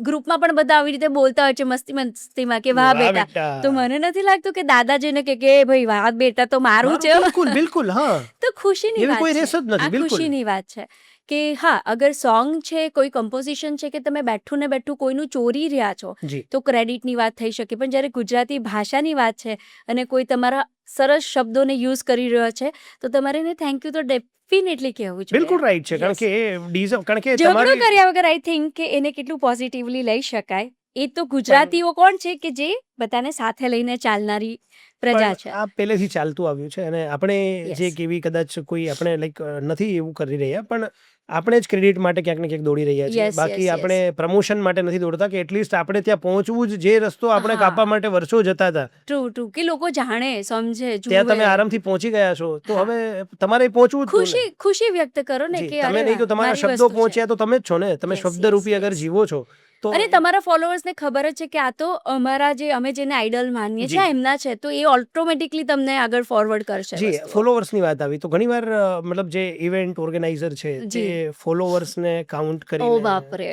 ગ્રુપમાં પણ બધા આવી રીતે બોલતા હોય છે મસ્તીમાં કે વાહ બેટા તો મને નથી લાગતું કે દાદાજીને કે ભાઈ વાહ બેટા તો મારું છે બિલકુલ બિલકુલ હા તો ખુશીની એવી વાત કોઈ છે રેસ જ નથી આ બિલકુલ ખુશીની વાત છે કે હા અગર સોંગ છે કોઈ કમ્પોઝિશન છે કે તમે બેઠું ને બેઠું કોઈનું ચોરી રહ્યા છો જી તો ક્રેડિટની વાત થઈ શકે પણ જ્યારે ગુજરાતી ભાષાની વાત છે અને કોઈ તમારા સરસ શબ્દોને યુઝ કરી રહ્યો છે તો તમારે એને થેન્ક યુ તો ડેફિનેટલી કહેવું જોઈએ. બિલકુલ રાઈટ છે કારણ Yes. કે એ ડીઝર્વ કારણ કે ઝઘડો તમારી કર્યા વગર આઈ થિંક કે એને કેટલું પોઝિટિવલી લઈ શકાય એ તો ગુજરાતીઓ કોણ છે કે જે બધાને સાથે લઈને ચાલનારી પ્રજા પણ છે. આ પહેલેથી ચાલતું આવ્યું છે અને આપણે Yes. જે કેવી કદાચ કોઈ આપણે લાઈક નથી એવું કરી રહ્યા પણ આપણે જ ક્રેડિટ માટે ક્યાંક ને ક્યાંક દોડી રહ્યા છીએ Yes, બાકી yes, આપણે પ્રમોશન માટે નથી દોડતા કે એટલીસ્ટ આપણે ત્યાં પહોંચવું જ જે રસ્તો આપણે હા. કાપવા માટે વર્ષો જતા હતા ટ્રુ કે લોકો જાણે સમજે ત્યાં તમે જુએ આરામથી પહોંચી ગયા છો તો હા. હવે તમારે પહોંચવું જ હતું ને ખુશી વ્યક્ત કરો ને જી કે તમે અરે નહીં તો વાહ, તમારા મારી શબ્દો વસ્તુ છે. પહોંચ્યા તો તમે જ છો ને તમે Yes, શબ્દ રૂપી yes, અગર yes. જીવો છો તો અને તમારા ફોલોઅર્સને ખબર જ છે કે આ તો અમારા જે અમે જેને આઈડલ માનીએ જી. છીએ આ એમના છે તો એ ઓટોમેટિકલી તમને આગળ ફોરવર્ડ કરશે જી વસ્તુઓ. ફોલોવર્સની વાત આવી તો ઘણીવાર મતલબ જે ઇવેન્ટ ઓર્ગેનાઇઝર છે તે જી. ફોલોવર્સને કાઉન્ટ ઓ કરીને બાપરે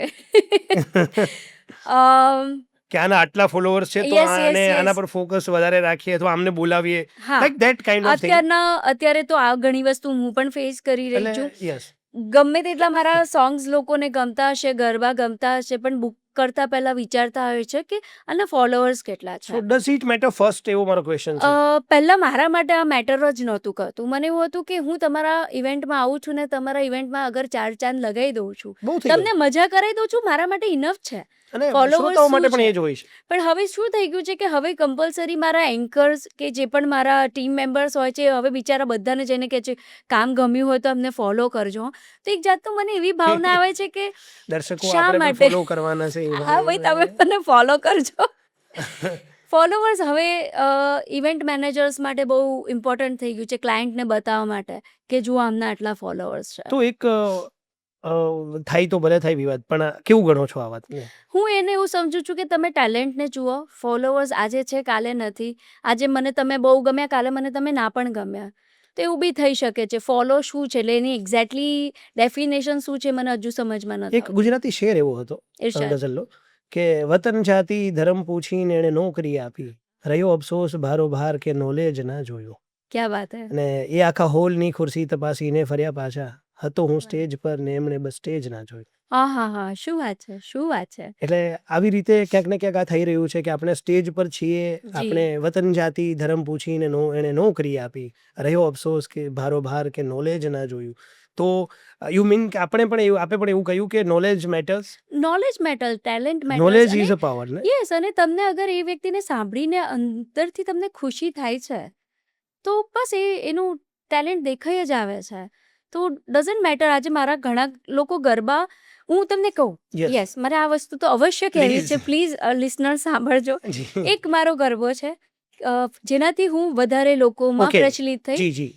કે આના આટલા ફોલોઅર્સ છે તો Yes, yes, આને yes. આના પર ફોકસ વધારે રાખીએ અથવા આમને બોલાવીએ, હા like that kind of thing. અત્યારે તો આ ઘણી વસ્તુ હું પણ ફેસ કરી રહી એટલે છું. યસ, ગમે તેટલા મારા સોંગ્સ લોકોને ગમતા હશે, ગરબા ગમતા હશે, પણ બુક કરતા પહેલા વિચારતા હોય છે કે આના ફોલોઅર્સ કેટલા સો છે. ડઝ ઇટ મેટર ફર્સ્ટ, એવો મારો ક્વેશ્ચન છે. પહેલા મારા માટે આ મેટર જ નહોતું કરતું. મને એવું હતું કે હું તમારા ઇવેન્ટમાં આવું છું ને તમારા ઇવેન્ટમાં અગર 4 ચાંદ લગાવી દઉં છું, બહુ થઈ તમને ગયું. મજા કરાવી દઉં છું, મારા માટે ઇનફ છે. અને followers શ્રોતાઓ માટે શું પણ એ છે? જ હોય છે. પણ હવે શું થઈ ગયું છે કે હવે કમ્પલસરી મારા એન્કર્સ કે જે પણ મારા ટીમ મેમ્બર્સ હોય છે, હવે બિચારા બધાને જઈને કહે છે કામ ગમ્યું હોય તો અમને ફોલો કરજો. તો એક જાતનું મને એવી ભાવના આવે છે કે દર્શકો શા આપણે પણ માટે? ફોલો કરવાના છે એ હા ભાઈ, તમે મને ફોલો કરજો. ફોલોવર્સ હવે ઇવેન્ટ મેનેજર્સ માટે બહુ ઇમ્પોર્ટન્ટ થઈ ગયું છે, ક્લાયન્ટને બતાવવા માટે કે જુઓ આમના આટલા ફોલોવર્સ છે. તો એક થાય તો ભલે થાય વિવાદ, પણ કેવું ગણો છો આ વાતને? હું એને એવું સમજુ છું કે તમે ટેલેન્ટને જુઓ. ફોલોવર્સ આજે છે કાલે નથી. આજે મને તમે બહુ ગમ્યા, કાલે મને તમે ના પણ ગમ્યા, તો એવું બી થઈ શકે છે. ફોલો શું છે એટલે એની એક્ઝેક્ટલી ડેફિનેશન શું છે મને હજુ સમજમાં નથી એક આવતું. ગુજરાતી શેર એવો હતો, ઇરશાદ. ગઝલનો, કે વતન જાતિ ધર્મ પૂછીને એણે નોકરી આપી, રહ્યો અફસોસ ભારો ભાર કે નોલેજ ના જોયો. ક્યાં વાત હે. અને એ આખા હોલની ખુરશી તપાસીને ફર્યા પાછા, હતો હું સ્ટેજ પર ને એમણે બસ સ્ટેજ ના જોયું. હા હા હા, શું વાત છે, શું વાત છે. એટલે આવી રીતે ક્યાંક ને ક્યાંક આ થઈ રહ્યું છે કે આપણે સ્ટેજ પર છીએ, આપણે વતન જાતિ ધર્મ પૂછીને એણે નોકરી આપી, રહ્યો અફસોસ કે ભારો ભાર કે નોલેજ ના જોયું. તો યુ મીન કે આપણે પણ એવું કહ્યું કે knowledge matters, knowledge matter, talent knowledge matters. Is a power ને. યસ, અને તમને અગર એ વ્યક્તિને સાંભળીને અંદરથી તમને ખુશી થાય છે તો બસ એનું ટેલેન્ટ દેખાઈ જ આવે છે. તો ડઝન્ટ મેટર. આજે મારા ઘણા લોકો ગરબા, હું તમને કહું, Yes. યસ, મારે આ વસ્તુ તો અવશ્ય કહેવી Please. છે. પ્લીઝ લિસનર સાંભળજો. જી એક મારો ગરબો છે જેનાથી હું વધારે લોકોમાં Okay. પ્રચલિત થઈ. જી જી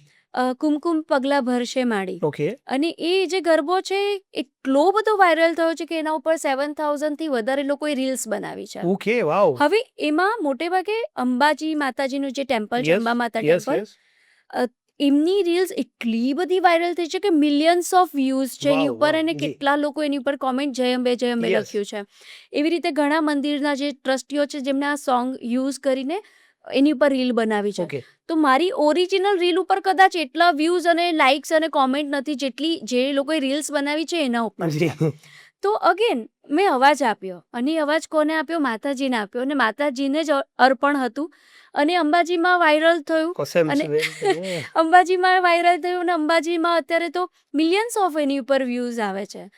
કુમકુમ પગલા ભરશે માડી. ઓકે. અને એ જે ગરબો છે એટલો બધો વાયરલ થયો છે કે એના ઉપર 7,000 થી વધારે લોકોએ રીલ્સ બનાવી છે. ઓકે, વાવ. હવે એમાં મોટે ભાગે અંબાજી માતાજીનું જે ટેમ્પલ છે, અંબા માતા યસ ટેમ્પલ, યસ. એમની રીલ્સ એટલી બધી વાયરલ થઈ છે કે મિલિયન્સ ઓફ વ્યૂઝ છે એની Wow, ઉપર, wow, અને જી. કેટલા લોકો એની ઉપર કોમેન્ટ જય અંબે Yes. લખ્યું છે. એવી રીતે ઘણા મંદિરના જે ટ્રસ્ટીઓ છે જેમને આ સોંગ યુઝ કરીને એની ઉપર રીલ બનાવી છે. ઓકે. તો મારી ઓરિજિનલ રીલ ઉપર કદાચ એટલા વ્યૂઝ અને લાઇક્સ અને કોમેન્ટ નથી જેટલી જે લોકોએ રીલ્સ બનાવી છે એના ઉપર છે. જી. તો અગેન મેં અવાજ આપ્યો, અને એ અવાજ કોને આપ્યો? માતાજીને આપ્યો, અને માતાજીને જ અર્પણ હતું. અને અંબાજીમાં વાયરલ થયું, કોસમ અને છે. અંબાજીમાં વાયરલ થયું, અને અંબાજીમાં અત્યારે તો મિલિયન્સ ઓફ એની ઉપર વ્યૂઝ આવે છે.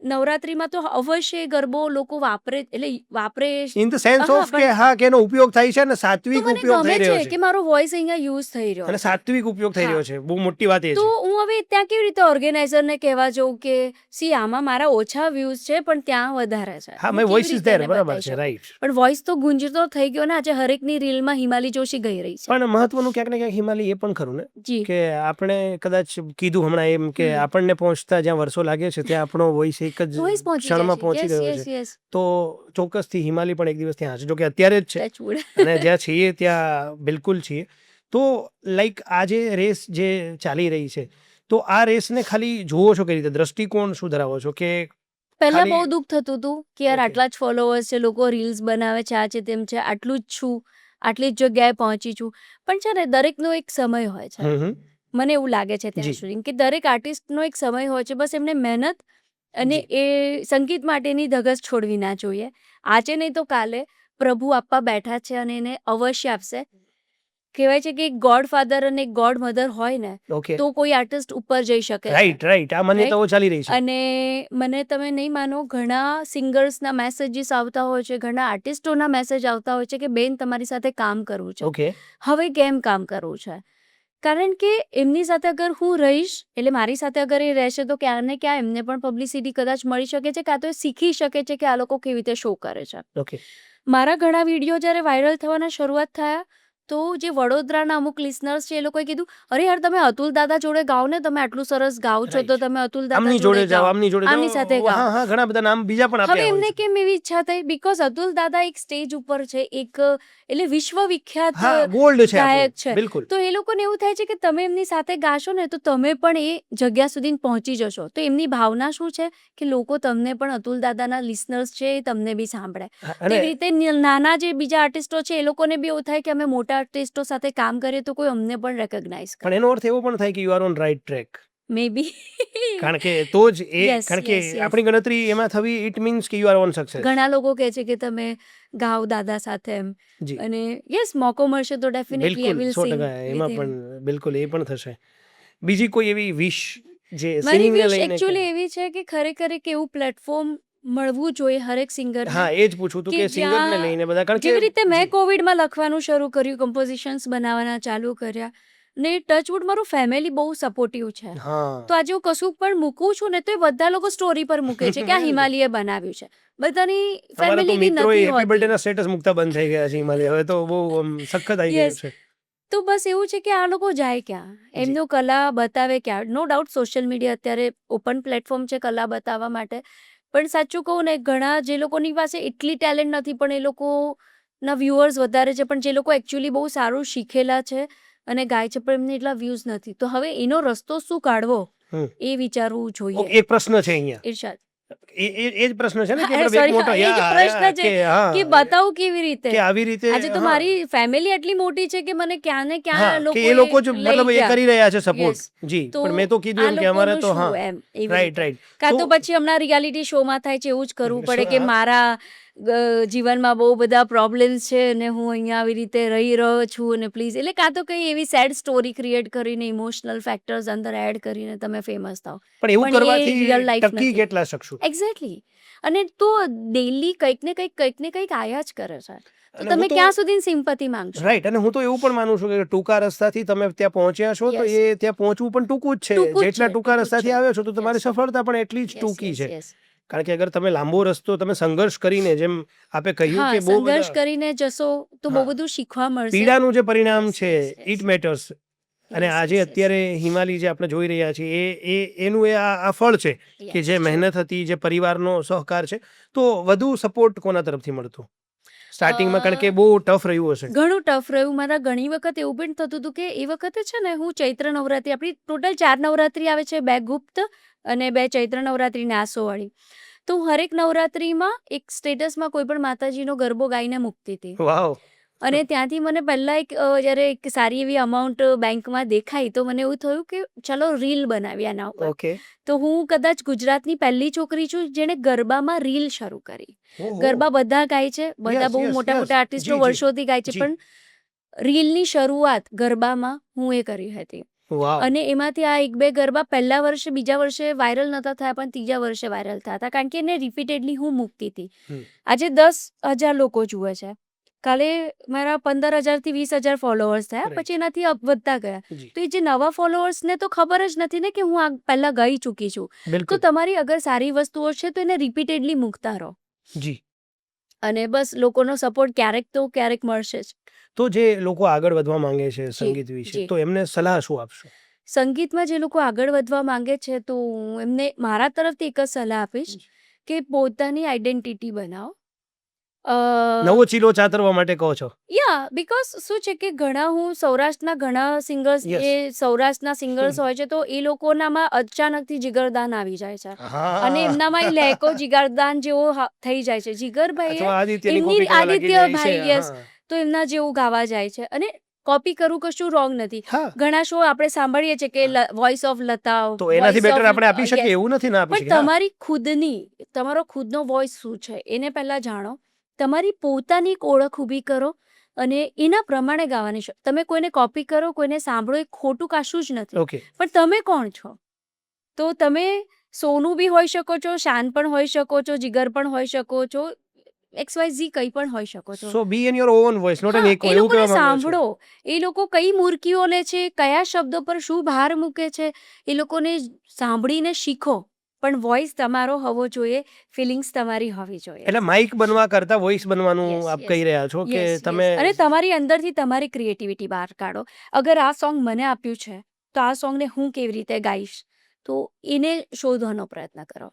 નવરાત્રીમાં તો અવશ્ય એ ગરબો લોકો વાપરે, એટલે વાપરે. ઇન ધ સેન્સ હા, ઓફ કે હા કે એનો ઉપયોગ થાય છે ને તો સાત્વિક મને ઉપયોગ ગમે થઈ રહ્યો છે છે કે મારો વોઇસ અહીંયા યુઝ થઈ રહ્યો અને છે. સાત્વિક ઉપયોગ થઈ હા. રહ્યો છે. બહુ મોટી વાત એ તો છે. હું હવે ત્યાં કેવી રીતે ઓર્ગેનાઇઝરને કહેવા જાઉં કે સી આમાં મારા ઓછા વ્યૂઝ છે પણ ત્યાં વધારે છે. હા, હું માય કેવી વોઇસ ઇઝ રીતે ધેર, એને બરાબર બતાવી છે, શકું? રાઈટ. પણ વોઇસ તો ગુંજતો થઈ ગયો ને. આજે હરેકની રીલમાં હિમાલી જોશી ગઈ રહી છે. પણ મહત્વનું ક્યાંક ને ક્યાંક હિમાલય એ પણ ખરું ને જી. કે આપણે કદાચ કીધું હમણાં એમ કે આપણને પહોંચતા જ્યાં વર્ષો લાગે છે ત્યાં આપણો વોઇસ એક જ વોઇસ પહોંચી જાય ક્ષણમાં છે. પહોંચી યસ ગયો યસ છે. યસ. તો ચોક્કસથી હિમાલય પણ એક દિવસ ત્યાં હશે, જો કે અત્યારે જ છે ટચવુડ. અને જ્યાં છીએ ત્યાં બિલકુલ છીએ. તો લાઈક આ જે રેસ જે ચાલી રહી છે, તો આ રેસને ખાલી જુઓ છો કઈ રીતે, દ્રષ્ટિકોણ શું ધરાવો છો? કે પહેલા ખાલી- બહુ દુઃખ થતું હતું કે યાર Okay. આટલા જ ફોલોવર્સ છે, લોકો રીલ્સ બનાવે છે, આ છે તેમ છે, આટલું જ છું, આટલી જ જગ્યાએ પહોંચી છું. પણ છે ને, દરેકનો એક સમય હોય છે. હમ હમ. મને એવું લાગે છે ત્યાં જી. સુધી કે દરેક આર્ટિસ્ટનો એક સમય હોય છે. બસ એમને મહેનત અને જી. એ સંગીત માટેની ધગસ છોડવી ના જોઈએ. આજે નહીં તો કાલે પ્રભુ આપવા બેઠા છે અને એને અવશ્ય આપશે. કહેવાય છે કે એક ગોડ ફાધર અને એક ગોડ મધર હોય ને ઓકે, તો કોઈ આર્ટિસ્ટ ઉપર જઈ શકે છે. Right right. આ માન્યતાઓ ચાલી રહી છે. અને મને તમે નહીં માનો, ઘણા સિંગર્સના મેસેજીસ આવતા હોય છે, ઘણા આર્ટિસ્ટોના મેસેજ આવતા હોય છે કે બેન તમારી સાથે કામ કરવું છે. ઓકે. હવે કેમ કામ કરવું છે? કારણ કે એમની સાથે અગર હું રહીશ, એટલે મારી સાથે અગર એ રહેશે તો ક્યાં ને ક્યાં એમને પણ પબ્લિસિટી કદાચ મળી શકે છે, કાં તો એ શીખી શકે છે કે આ લોકો કેવી રીતે શો કરે છે. ઓકે. મારા ઘણા વિડીયો જ્યારે વાયરલ થવાના શરૂઆત થયા તો જે વડોદરાના અમુક લિસનર્સ છે એ લોકોએ કીધું, અરે યાર તમે અતુલ દાદા જોડે ગાઓ ને, તમે આટલું સરસ ગાઓ છો, તો રાઈટ. તમે અતુલ દાદા આમની જોડે જોડે જાઓ, ગાઓ, આમની જોડે આમની સાથે જાઓ. ગાઓ. હા હા, ઘણા બધા નામ બીજા પણ હવે આપ્યા હોય એમને છે. કેમ એવી ઈચ્છા થઈ? બીકોઝ અતુલ દાદા એક સ્ટેજ ઉપર છે, એક એટલે વિશ્વ વિખ્યાત હા, ગોલ્ડ છે ગાયક આપણું. છે. બિલકુલ. તો એ લોકોને એવું થાય છે કે તમે એમની સાથે ગાશો ને તો તમે પણ એ જગ્યા સુધી પહોંચી જશો. તો એમની ભાવના શું છે કે લોકો તમને પણ અતુલ દાદાના લિસનર્સ છે એ તમને બી સાંભળે. હા, તો અને એવી રીતે નાના જે બીજા આર્ટિસ્ટો છે એ લોકોને બી એવું થાય કે અમે મોટા આર્ટિસ્ટો સાથે કામ કરીએ તો કોઈ અમને પણ રેકોગ્નાઇઝ કરે. પણ એનો અર્થ એવો પણ થાય કે you are on right track. Maybe. કારણ કે તો જ Yes, કારણ કે yes, yes. આપણી ગણતરી એમાં થવી, ઇટ મીન્સ કે યુ આર ઓન સક્સેસ. ઘણા લોકો કહે છે કે તમે ગાઓ દાદા સાથે એમ. જી, અને યસ, મોકો મળશે તો ડેફિનેટલી આઈ બિલકુલ, વિલ સિંગ 100% વિથ એમાં હિમ. પણ બિલકુલ એ પણ થશે. બીજી કોઈ એવી વિશ જે મારી સિંગિંગને વિશ લઈને એકચ્યુઅલી કે એવી છે કે ખરેખર એક એવું પ્લેટફોર્મ મળવું જોઈએ હરેક સિંગરને, હા, એ જ પૂછું હતું કે કે સિંગરને જ્યાં લઈને બધા, કારણ કે જેવી રીતે મેં જી, કોવિડમાં લખવાનું શરૂ કર્યું, કમ્પોઝિશન્સ બનાવવાના ચાલુ કર્યા, ને ટચવુડ મારું ફેમિલી બહુ સપોર્ટિવ છે. હા. તો આજે હું કશું પણ મૂકું છું ને તો એ બધા લોકો સ્ટોરી પર મૂકે છે કે આ હિમાલયે બનાવ્યું છે. બધાની અમારા તો ફેમિલી એવી મિત્રો નથી હેપી હોતી. બર્થડે ના સ્ટેટસ મૂકતા બંધ થઈ ગયા છે હિમાલય. હવે તો બહુ સખત આવી ગયું યસ. છે. તો બસ એવું છે કે આ લોકો જાય ક્યાં, જી, એમનું કલા બતાવે ક્યાં. નો ડાઉટ સોશિયલ મીડિયા અત્યારે ઓપન પ્લેટફોર્મ છે કલા બતાવવા માટે, પણ સાચું કહું ને, ઘણા જે લોકોની પાસે એટલી ટેલેન્ટ નથી પણ એ લોકોના વ્યુઅર્સ વધારે છે, પણ જે લોકો એકચ્યુઅલી બહુ સારું શીખેલા છે અને ગાય છે પણ એમને એટલા વ્યૂઝ નથી. તો હવે એનો રસ્તો શું કાઢવો હમ. એ વિચારવું જોઈએ. ઓકે, એક પ્રશ્ન છે અહીંયા. ઇરશાદ. એ જ પ્રશ્ન છે ને કે મતલબ એક સોરી, મોટો એ જ યા પ્રશ્ન છે કે કે હા, બતાવું કેવી રીતે. કે આવી રીતે આજે તો હા મારી ફેમિલી એટલી મોટી છે કે મને ક્યાં ને હા, ક્યાં કે એ લોકો જ લઈ મતલબ એ ગયા. કરી રહ્યા છે સપોર્ટ. યસ. જી, તો પણ મેં તો કીધું આ એમ કે અમારે લોકોનું તો શું હા, એમ એવી રાઈટ રીતે. રાઈટ. કાં તો પછી હમણાં રિયાલિટી શોમાં થાય છે એવું જ કરવું પડે કે હા, મારા જીવનમાં બહુ બધા પ્રોબ્લેમ્સ છે અને હું અહીંયા આવી રીતે રહી રહ્યો છું અને પ્લીઝ, એટલે કાં તો કંઈ એવી સેડ સ્ટોરી ક્રિએટ કરીને ઇમોશનલ ફેક્ટર્સ અંદર એડ કરીને તમે ફેમસ થાઓ. પણ એવું પણ એ કરવાથી રિયલ લાઈફ ટકી નથી. કેટલા શકશું? એક્ઝેક્ટલી. અને તો ડેઈલી કંઈક ને કંઈક આયા જ કરે છે. તો અને હું તમે તો ક્યાં સુધી સિમ્પથી માંગશો? રાઈટ, અને હું તો એવું પણ માનું છું કે ટૂંકા રસ્તાથી તમે ત્યાં પહોંચ્યા છો તો યસ. એ ત્યાં પહોંચવું પણ ટૂંકું જ છે. ટૂંકું જ જેટલા છે, ટૂંકા ટૂંકું જ રસ્તાથી છે. આવ્યો છો તો તમારી યસ. સફળતા પણ એટલી જ યસ, ટૂંકી યસ, છે. યસ. કારણ કે અગર તમે લાંબો રસ્તો તમે સંઘર્ષ કરીને, જેમ આપે કહ્યું હા, કે બહુ સંઘર્ષ બધા કરીને જશો તો બહુ હા, બધું શીખવા મળશે. પીડાનું જે પરિણામ યસ, છે યસ, યસ. It matters. અને યસ, આજે યસ, યસ. અત્યારે હિમાલય જે આપણે જોઈ રહ્યા છીએ એનું આ ફળ છે કે યસ, જે ટ્રુ. મહેનત હતી, જે પરિવારનો સહકાર છે. તો વધુ સપોર્ટ કોના તરફથી મળતો સ્ટાર્ટિંગમાં? કારણ કે બહુ ટફ રહ્યું હશે. ઘણું ટફ રહ્યું. મારા ઘણી વખત એવું પણ થતું હતું કે એ વખતે છે ને હું ચૈત્ર નવરાત્રી, આપણી ટોટલ 4 નવરાત્રી આવે છે, 2 ગુપ્ત અને 2 ચૈત્ર નવરાત્રી ને આસોવાળી. તો હું હરેક નવરાત્રીમાં એક સ્ટેટસમાં કોઈ પણ માતાજીનો ગરબો ગાઈને મૂકતી હતી. વાવ. અને ત્યાંથી મને પહેલાં જ્યારે એક સારી એવી અમાઉન્ટ બેંકમાં દેખાઈ તો મને એવું થયું કે ચલો રીલ બનાવી આના ઉપર. ઓકે. તો હું કદાચ ગુજરાતની પહેલી છોકરી છું જેણે ગરબામાં રીલ શરૂ કરી. ઓહો. ગરબા બધા ગાય છે, બધા યસ બહુ યસ મોટા યસ. મોટા આર્ટિસ્ટો જી જી વર્ષોથી ગાય છે, જી. પણ રીલની શરૂઆત ગરબામાં હું એ કરી હતી. વાવ. અને એમાંથી આ 1-2 ગરબા પહેલા વર્ષે, બીજા વર્ષે વાયરલ નહોતા થયા, પણ ત્રીજા વર્ષે વાયરલ થયા હતા, કારણ કે એને રિપીટેડલી હું મૂકતી હતી. હમ. આજે 10,000 લોકો જુએ છે. કાલે મારા 15,000 થી 20,000 ફોલોઅર્સ થયા, Right. પછી એનાથી વધતા ગયા. જી, તો એ જે નવા ફોલોઅર્સને તો ખબર જ નથી ને કે હું આ પહેલા ગઈ ચૂકી છું. તો બિલકુલ. તમારી અગર સારી વસ્તુઓ છે તો એને રિપીટેડલી મૂકતા રહો. જી. અને બસ લોકોનો સપોર્ટ ક્યારેક તો ક્યારેક મળશે જ. તો જે લોકો આગળ વધવા માંગે છે જી, સંગીત વિશે, જી. તો એમને સલાહ શું આપશો? સંગીતમાં જે લોકો આગળ વધવા માંગે છે તો હું એમને મારા તરફથી એક જ સલાહ આપીશ કે પોતાની આઈડેન્ટિટી બનાવો. નવો ચીલો ચાતરવા માટે કહો છો? બીકોઝ શું છે કે હું સૌરાષ્ટ્રના ઘણા સિંગર્સ, યસ. જે સૌરાષ્ટ્રના સિંગર્સ હોય છે તો એ લોકોનામાં અચાનકથી જીગરદાન આવી જાય છે અને હા. એમનામાં લહેકો જીગરદાન જેવો થઈ જાય છે. જીગરભાઈએ અથવા આદિત્યની એમની કોપી કરવા લાગી જાય છે. આદિત્યભાઈ, યસ, હા. તો એમના જેવું ગાવા જાય છે. અને કોપી કરવું કશું રોંગ નથી. હા. ઘણા શો આપણે સાંભળીએ છીએ કે વોઇસ ઓફ લતા, તો એનાથી voice બેટર of- આપણે આપી શકીએ yes. એવું નથી, ના આપી પણ શકીએ. હા. તમારી તમારો ખુદનો વોઇસ શું છે એને પહેલા જાણો. તમારી પોતાની એક ઓળખ ઊભી કરો અને એના પ્રમાણે ગાવાની છે. તમે કોઈને કોપી કરો, કોઈને સાંભળો, એ ખોટું કશું જ નથી. ઓકે. પણ તમે કોણ છો? તો તમે સોનું બી હોઈ શકો છો, શાન પણ હોઈ શકો છો, જીગર પણ હોઈ શકો છો, XYZ કંઈ પણ હોઈ શકો છો. So be in your own voice, not an હા, એકો, એ એવું લોકોને કહેવા માંગો છો? સાંભળો. એ લોકો કઈ મૂર્તિઓ લે છે, કયા શબ્દો પર શું ભાર મૂકે છે, એ લોકોને સાંભળીને શીખો. પણ વોઇસ તમારો હોવો જોઈએ, ફિલિંગ્સ તમારી હોવી જોઈએ. એટલે માઇક બનવા કરતા વોઇસ બનવાનું Yes, આપ yes. કહી રહ્યા છો કે યસ તમે અને તમારી અંદરથી તમારી ક્રિએટિવિટી બહાર કાઢો. અગર આ સોંગ મને આપ્યું છે તો આ સોંગને હું કેવી રીતે ગાઈશ, તો એને શોધવાનો પ્રયત્ન કરો.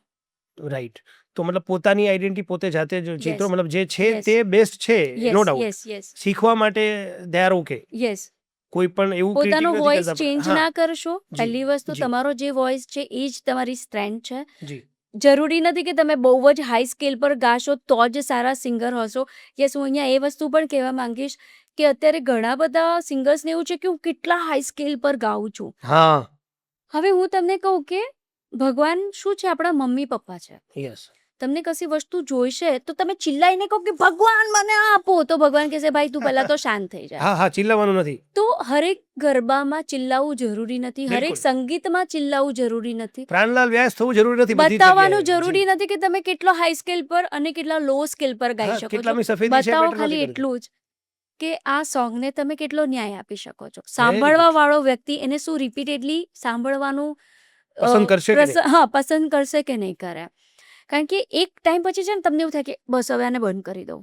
રાઈટ. તો મતલબ પોતાની આઈડેન્ટિટી પોતે જાતે જ ચિત્રો Yes. મતલબ જે છે Yes. તે બેસ્ટ છે, નો યસ ડાઉટ. યસ યસ શીખવા માટે દે આર ઓકે. યસ કોઈ પણ એવું પોતાનો critic નથી વોઇસ કરતા. ચેન્જ હા, ના કરશો. જી, પહેલી વસ્તુ જી. તમારો જે વોઇસ છે એ જ તમારી સ્ટ્રેન્થ છે. જી. જરૂરી નથી કે તમે બહુ જ હાઈ સ્કેલ પર ગાશો તો જ સારા સિંગર હશો. યસ, હું અહીંયા એ વસ્તુ પણ કહેવા માંગીશ કે અત્યારે ઘણા બધા સિંગર્સને એવું છે કે હું કેટલા હાઈ સ્કેલ પર ગાઉં છું. હા, હવે હું તમને કહું કે ભગવાન શું છે, આપણા મમ્મી પપ્પા છે. યસ. તમને કશી વસ્તુ જોઈશે તો તમે ચિલ્લાઈને કહો કે ભગવાન મને આ આપો, તો ભગવાન કહેશે ભાઈ તું પહેલા તો શાંત થઈ જા. હા, હા, ચિલ્લાવાનું નથી. તો હરેક ગરબામાં ચિલ્લાવું જરૂરી નથી, હરેક બિલકુલ. સંગીતમાં ચિલ્લાવું જરૂરી નથી, પ્રાણલાલ વ્યાસ થવું જરૂરી નથી બધી બતાવવાનું જગ્યાએ. જરૂરી નથી કે તમે કેટલો હાઈ સ્કેલ પર અને કેટલા લો સ્કેલ પર ગાઈ હા, શકો છો. કેટલામી સફેદી છે બતાવો matter ખાલી નથી કરતું. એટલું જ કે આ સોંગને તમે કેટલો ન્યાય આપી શકો છો. સાંભળવા વાળો વ્યક્તિ એને શું રિપીટેડલી સાંભળવાનું પસંદ કરશે કે નહીં? હા, પસંદ કરશે કે નહીં કરે. કારણ કે એક ટાઈમ પછી છે ને તમને એવું થાય કે બસ હવે આને બંધ કરી દઉં.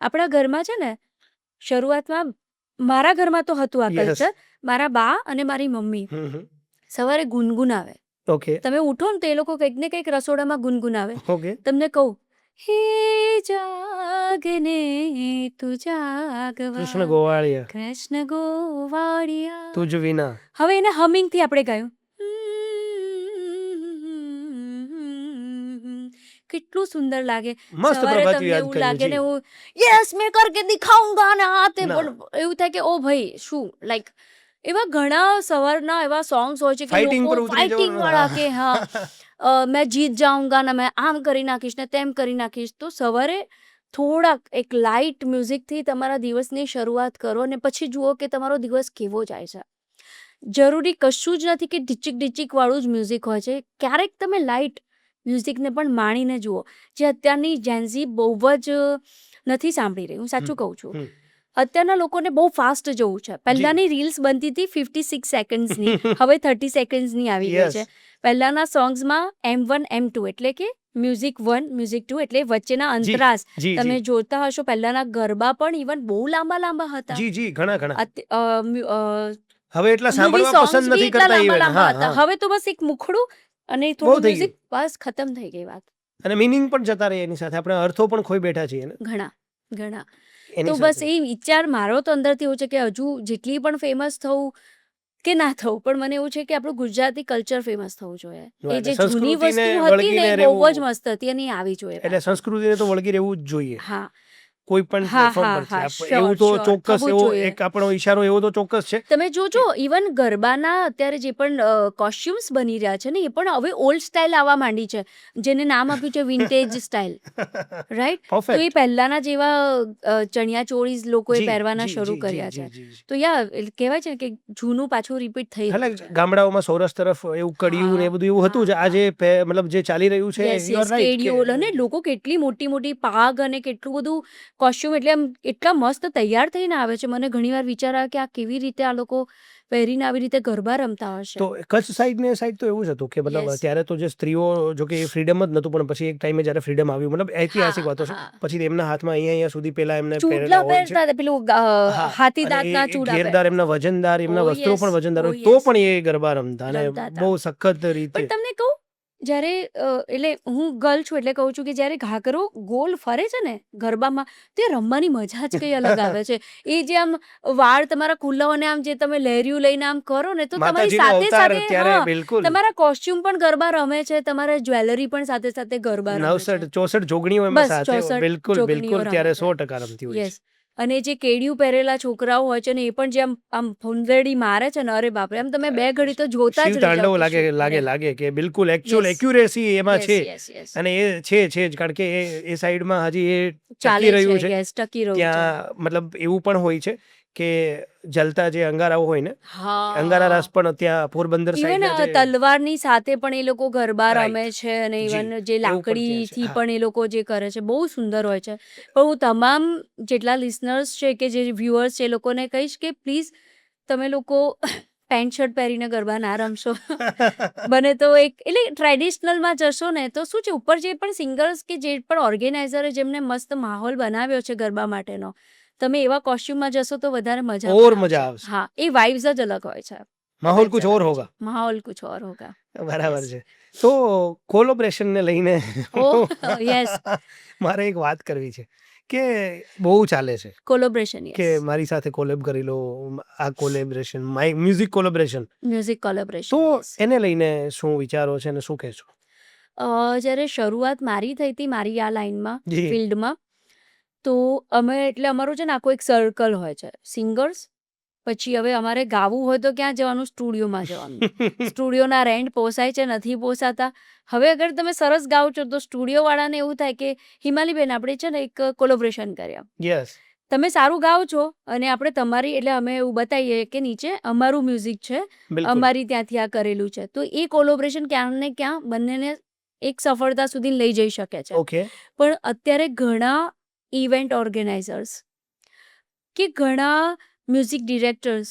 આપણા ઘરમાં છે ને શરૂઆતમાં, મારા ઘરમાં તો હતું આ Yes. કલ્ચર. મારા બા અને મારી મમ્મી હમ, હમ. સવારે ગુનગુનાવે. ઓકે, તમે ઉઠો ને તો એ લોકો કંઈક ને કંઈક રસોડામાં ગુનગુનાવે. ઓકે. તમને કહું, હે જાગને તું જાગવા કૃષ્ણ ગોવાળિયા કૃષ્ણ ગોવાળિયા. તુજ વિના. હવે એને હમિંગથી આપણે ગાયું. કેટલું સુંદર લાગે. મસ્ત સવારે પ્રભાતી તમને યાદ એવું કર્યું, લાગે ને જી. હું યસ મેં કરકે દિખાઉંગા ને આ તે, ના. પણ એવું થાય કે ઓ ભાઈ શું લાઈક એવા ઘણા સવારના એવા સોંગ્સ હોય છે કે Fighting પર લોકો ઉતરી ફાઇટિંગ જવાનું. વાળા કે હા મેં જીત જાઉંગા ને મેં આમ કરી નાખીશ ને તેમ કરી નાખીશ. તો સવારે થોડાક એક લાઇટ મ્યુઝિકથી તમારા દિવસની શરૂઆત કરો અને પછી જુઓ કે તમારો દિવસ કેવો જાય છે. જરૂરી કશું જ નથી કે ઢીચીક ઢીચીક વાળું જ મ્યુઝિક હોય છે. ક્યારેક તમે લાઇટ મ્યુઝિકને પણ માણીને જુઓ. જે અત્યારની જેન્ઝી બહુ જ નથી સાંભળી રહી, હું સાચું કહું છું. હમ. અત્યારના લોકોને બહુ ફાસ્ટ જવું છે. પહેલાંની રીલ્સ બનતી હતી 56 સેકન્ડ્સની, હવે 30 સેકન્ડ્સની આવી ગઈ છે. Yes. પહેલાંના સોંગ્સમાં M1 M2 એટલે કે મ્યુઝિક 1 મ્યુઝિક 2 એટલે વચ્ચેના જી, અંતરાસ જી, તમે જી. જોતા હશો. પહેલાંના ગરબા પણ ઇવન બહુ લાંબા લાંબા હતા. જી, જી, ઘણા ઘણા. હવે એટલા મૂવી સાંભળવા સોંગ્સ પસંદ બી નથી એટલા કરતા લાંબા even. લાંબા હા, હતા. હા. હવે તો બસ એક મુખડું અને બહુ થોડું થઈ મ્યુઝિક, બસ ખતમ થઈ ગઈ વાત. અને મીનિંગ પણ જતા રહે એની સાથે, આપણે અર્થો પણ ખોઈ બેઠા છીએ ને ઘણા ઘણા. એની તો બસ સાથે. એ વિચાર મારો તો અંદરથી એવું છે કે હજુ જેટલી પણ ફેમસ થવું કે ના થવું, પણ મને એવું છે કે આપણું ગુજરાતી કલ્ચર ફેમસ થવું જોઈએ. એ એટલે જે જૂની સંસ્કૃતિને વસ્તુ હતી ને વળગીને એ બહુ રહેવું. જ મસ્ત હતી અને એ આવી જોઈએ. એટલે સંસ્કૃતિને તો વળગી રહેવું જ જોઈએ હા કોઈ પણ હા પ્લેટફોર્મ હા પરથી. હા, એવું શ્યોર તો શ્યોર, ચોક્કસ થવું એવો જોઈએ. એક આપણો ઈશારો એવો તો ચોક્કસ છે. તમે જોજો ઇવન ગરબાના અત્યારે જે પણ કોસ્ચ્યુમ્સ બની રહ્યા છે ને એ પણ હવે ઓલ્ડ સ્ટાઇલ આવવા માંડી છે, જેને નામ આપ્યું છે વિન્ટેજ સ્ટાઇલ. રાઈટ. તો એ પરફેક્ટ. પહેલાના જેવા ચણિયા ચોળીઝ લોકોએ જી, પહેરવાના જી, શરૂ જી, કર્યા જી, છે. જી, જી. તો કહેવાય છે ને કે જૂનું પાછું રિપીટ થઈ રહ્યું એટલે છે. ગામડાઓમાં સૌરાષ્ટ્ર તરફ એવું કડિયું ને એ બધું એવું હતું જ. હા, આજે મતલબ જે ચાલી રહ્યું છે, yes you are yes, right કે કેડિયોલ અને લોકો કેટલી મોટી મોટી પાગ અને કેટલું બધું કોસ્ચ્યુમ, એટલે આમ એટલા મસ્ત તૈયાર થઈને આવે છે. મને ઘણીવાર વિચાર આવે કે આ કેવી રીતે આ લોકો પહેરીને આવી રીતે ગરબા રમતા હશે. તો કચ્છ સાઈડ ને સાઈડ તો એવું જ હતું કે મતલબ યસ. ત્યારે તો જે સ્ત્રીઓ, જો કે એ ફ્રીડમ જ નહોતું, પણ પછી એક ટાઈમે જ્યારે ફ્રીડમ આવ્યું, મતલબ ઐતિહાસિક હા વાતો છે. હા, પછી એમના હાથમાં અહીંયા સુધી પેલા એમને ચૂડલા પહેરેલા હોય છે. પહેરતા હતા, પેલું હા, હાથી અને દાંતના એ ચૂડા ઘેરદાર, પહેરતા. એમના વજનદાર, એમના ઓ વસ્ત્રો યસ, પણ વજનદાર ઓ હોય, તો યસ, પણ એ ગરબા રમતા અને રમતા હતા. બહુ સખત રીતે. પણ તમને કહું, જ્યારે એટલે હું ગર્લ છું એટલે કહું છું કે જ્યારે ઘાઘરો ગોલ ફરે છે ને ગરબામાં, તે રમવાની મજા જ કંઈ અલગ આવે છે. એ જે આમ વાળ તમારા ખુલ્લા અને આમ જે તમે લહેરિયું લઈને આમ કરો ને, તો તમારી માતાજીનો સાથે અવતાર સાથે ત્યારે હા બિલકુલ તમારા કોસ્ચ્યુમ પણ ગરબા રમે છે, તમારા જ્વેલરી પણ સાથે સાથે ગરબા રમે છે. 69 જોગણીઓ એમાં બસ સાથે 64 બિલકુલ જોગણીઓ બિલકુલ રમે ત્યારે છે. 100% રમતી હોય છે. યસ. અને જે કેડિયું પહેરેલા છોકરાઓ હોય છે ને એ પણ જે આમ આમ ફૂંદડી મારે છે ને, અરે બાપરે, આમ તમે બે ઘડી તો જોતા શિવ જ રહી જાઓ તાંડવ કે લાગે શું લાગે કરે. લાગે કે બિલકુલ એકચ્યુઅલ યસ એક્યુરેસી એમાં યસ છે. યસ યસ, અને એ છે જ, કારણ કે એ સાઈડમાં હજી એ ચાલે ટકી છે. રહ્યું છે. યસ, ટકી રહ્યું છે. ત્યાં મતલબ એવું પણ હોય છે કે જલતા જે અંગારાઓ હોય ને, અંગારા હા, રાસ પણ ત્યાં પોરબંદર ઇવન સાઈડના જે તલવારની સાથે પણ એ લોકો ગરબા રમે રાઈટ, છે અને જી, ઇવન જે એવું પણ ત્યાં છે. લાકડીથી હા, પણ એ લોકો જે કરે છે બહુ સુંદર હોય છે. પણ હું તમામ જેટલા લિસનર્સ છે કે જે વ્યુઅર્સ છે એ લોકોને કહીશ કે પ્લીઝ તમે લોકો પેન્ટ શર્ટ પહેરીને ગરબા ના રમશો. બને તો એક એટલે ટ્રેડિશનલમાં જશો ને તો શું છે, ઉપર જે પણ સિંગર્સ કે જે પણ ઓર્ગેનાઇઝરે જેમને મસ્ત માહોલ બનાવ્યો છે ગરબા માટેનો, તમે એવા કોસ્ટ્યુમમાં જશો તો વધારે મજા और પણ मजा આવશે. આવશે. હા, એ વાઇબ્સ જ અલગ હોય છે. माहौल Vibes कुछ અલગ और હોય होगा. છે. માહોલ કુછ ઓર હોગા. બરાબર Yes. છે. તો કોલોબ્રેશન ને લઈને ઓહ યસ, મારે એક વાત કરવી છે કે બહુ ચાલે છે કોલોબ્રેશન. કે યસ, મારી સાથે કોલેબ કરી લો, આ collaboration, my music collaboration. Music તો કોલોબ્રેશન. યસ. એને લઈને શું વિચારો છે અને શું કહેશો? જ્યારે શરૂઆત મારી થઈ હતી મારી આ લાઈનમાં, જી. ફિલ્ડમાં, તો અમે એટલે અમારું છે ને આખું એક સર્કલ હોય છે સિંગર્સ. પછી હવે અમારે ગાવું હોય તો ક્યાં જવાનું? સ્ટુડિયોમાં જવાનું. સ્ટુડિયોના રેન્ટ પોસાય છે, નથી પોસાતા. હવે અગર તમે સરસ ગાઓ છો તો સ્ટુડિયોવાળાને એવું થાય કે હિમાલીબેન આપણે છે ને એક કોલોબ્રેશન કર્યા. યસ, તમે સારું ગાઓ છો અને આપણે તમારી એટલે અમે એવું બતાવીએ કે નીચે અમારું મ્યુઝિક છે, બિલકુલ. અમારી ત્યાંથી આ કરેલું છે. તો એ કોલોબ્રેશન ક્યાં ને ક્યાં બંનેને એક સફળતા સુધી લઈ જઈ શકે છે. ઓકે. પણ અત્યારે ઘણા ઇવેન્ટ ઓર્ગેનાઇઝર્સ કે ઘણા મ્યુઝિક ડિરેક્ટર્સ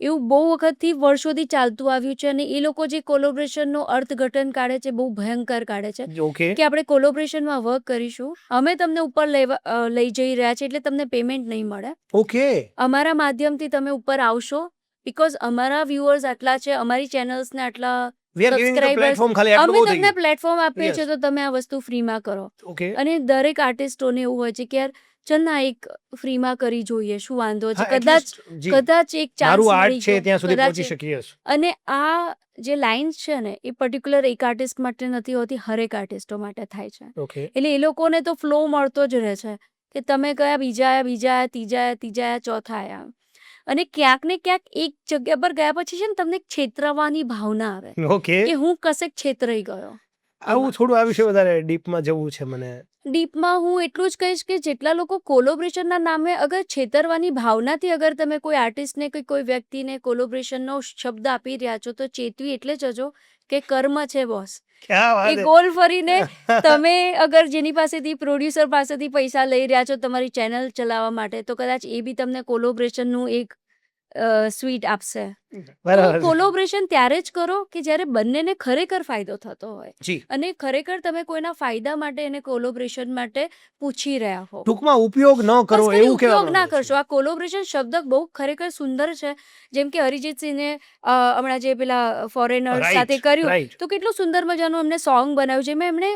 એવું બહુ વખતથી વર્ષોથી ચાલતું આવ્યું છે અને એ લોકો જે કોલોબ્રેશનનો અર્થઘટન કાઢે છે બહુ ભયંકર કાઢે છે ઓકે. કે આપણે કોલોબ્રેશનમાં વર્ક કરીશું, અમે તમને ઉપર લઈ જઈ રહ્યા છીએ એટલે તમને પેમેન્ટ નહીં મળે, ઓકે. અમારા માધ્યમથી તમે ઉપર આવશો, બીકોઝ અમારા વ્યુઅર્સ આટલા છે, અમારી ચેનલ્સને આટલા we are giving the subscribers, platform, ખાલી આટલું અમે બહુ થઈ તમને ગયું. પ્લેટફોર્મ આપીએ છીએ Yes. તો તમે આ વસ્તુ ફ્રીમાં કરો. ઓકે. અને દરેક આર્ટિસ્ટોને એવું હોય છે કે યાર ચલ ના એક ફ્રીમાં કરી જોઈએ, શું વાંધો છે, હા, કદાચ એટલીસ્ટ જી, કદાચ એક ચાન્સ મારું મળી આર્ટ છે ગયો, ત્યાં સુધી કદાચ પહોંચી શકીએ છીએ. અને આ જે લાઇન્સ છે ને એ પર્ટિક્યુલર એક આર્ટિસ્ટ માટે નથી હોતી, હરેક આર્ટિસ્ટો માટે થાય છે. ઓકે. એટલે એ લોકોને તો ફ્લો મળતો જ રહે છે કે તમે કયા બીજા આયા, ત્રીજા આયા, ચોથા આયા. અને ક્યાંક ને ક્યાંક એક જગ્યા પર ગયા પછી છે ને તમને એક છેતરાવાની ભાવના આવે ઓકે. કે હું કશેક છેતરાઈ ગયો. આવું થોડું આ વિશે વધારે ડીપમાં જવું છે મને. ડીપમાં હું એટલું જ કહીશ કે જેટલા લોકો કોલોબ્રેશનના નામે અગર છેતરવાની ભાવનાથી અગર તમે કોઈ આર્ટિસ્ટને કે કોઈ વ્યક્તિને કોલોબ્રેશનનો શબ્દ આપી રહ્યા છો તો ચેતવી એટલે જજો કે કર્મ છે બોસ. ક્યાં એ વાત ગોલ ફરીને તમે અગર જેની પાસેથી પ્રોડ્યુસર પાસેથી પૈસા લઈ રહ્યા છો તમારી ચેનલ ચલાવવા માટે તો કદાચ એ બી તમને કોલોબ્રેશનનું એક સ્વીટ આપશે. બરાબર છે. કોલોબ્રેશન ત્યારે જ કરો કે જ્યારે બંનેને ખરેખર ફાયદો થતો હોય જી. અને ખરેખર તમે કોઈના ફાયદા માટે એને કોલોબ્રેશન માટે પૂછી રહ્યા હો. ટૂંકમાં ઉપયોગ ન કરો બસ ખાલી એવું કહેવા ઉપયોગ ના માંગો છો. કરશો. આ કોલોબ્રેશન શબ્દ બહુ ખરેખર સુંદર છે. જેમ કે અરિજીત સિંહને હમણાં જે પેલા ફોરેનર્સ Right, સાથે કર્યું right. તો કેટલું સુંદર મજાનું એમને સોંગ બનાવ્યું છે. એમણે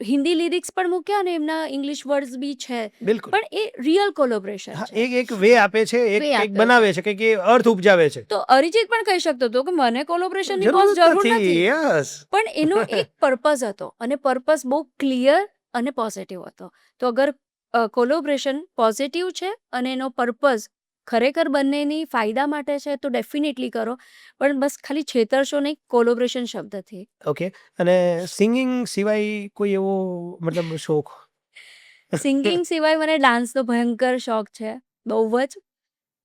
હિન્દી લિરિક્સ પણ મૂક્યા અને એમના ઇંગ્લિશ વર્ડ્સ બી છે, બિલકુલ. પણ એ રિયલ કોલોબ્રેશન હા, છે. એક વે આપે છે, એક Way કંઈક આપે બનાવે છે, કંઈક એ અર્થ ઉપજાવે છે. તો અરિજીત પણ કહી શકતો હતો કે મને કોલોબ્રેશનની જરૂર બોસ જરૂર નથી, યસ. પણ એનો એક પર્પઝ હતો અને પર્પઝ બહુ ક્લિયર અને પોઝિટિવ હતો. તો અગર કોલોબ્રેશન પોઝિટિવ છે અને એનો પર્પઝ ખરેખર બંનેની ફાયદા માટે છે તો ડેફિનેટલી કરો, પણ બસ ખાલી છેતરશો નહીં કોલોબ્રેશન શબ્દથી. ઓકે. અને સિંગિંગ સિવાય કોઈ એવો મતલબ શોખ? સિંગિંગ સિવાય મને ડાન્સનો ભયંકર શોખ છે, બહુ જ.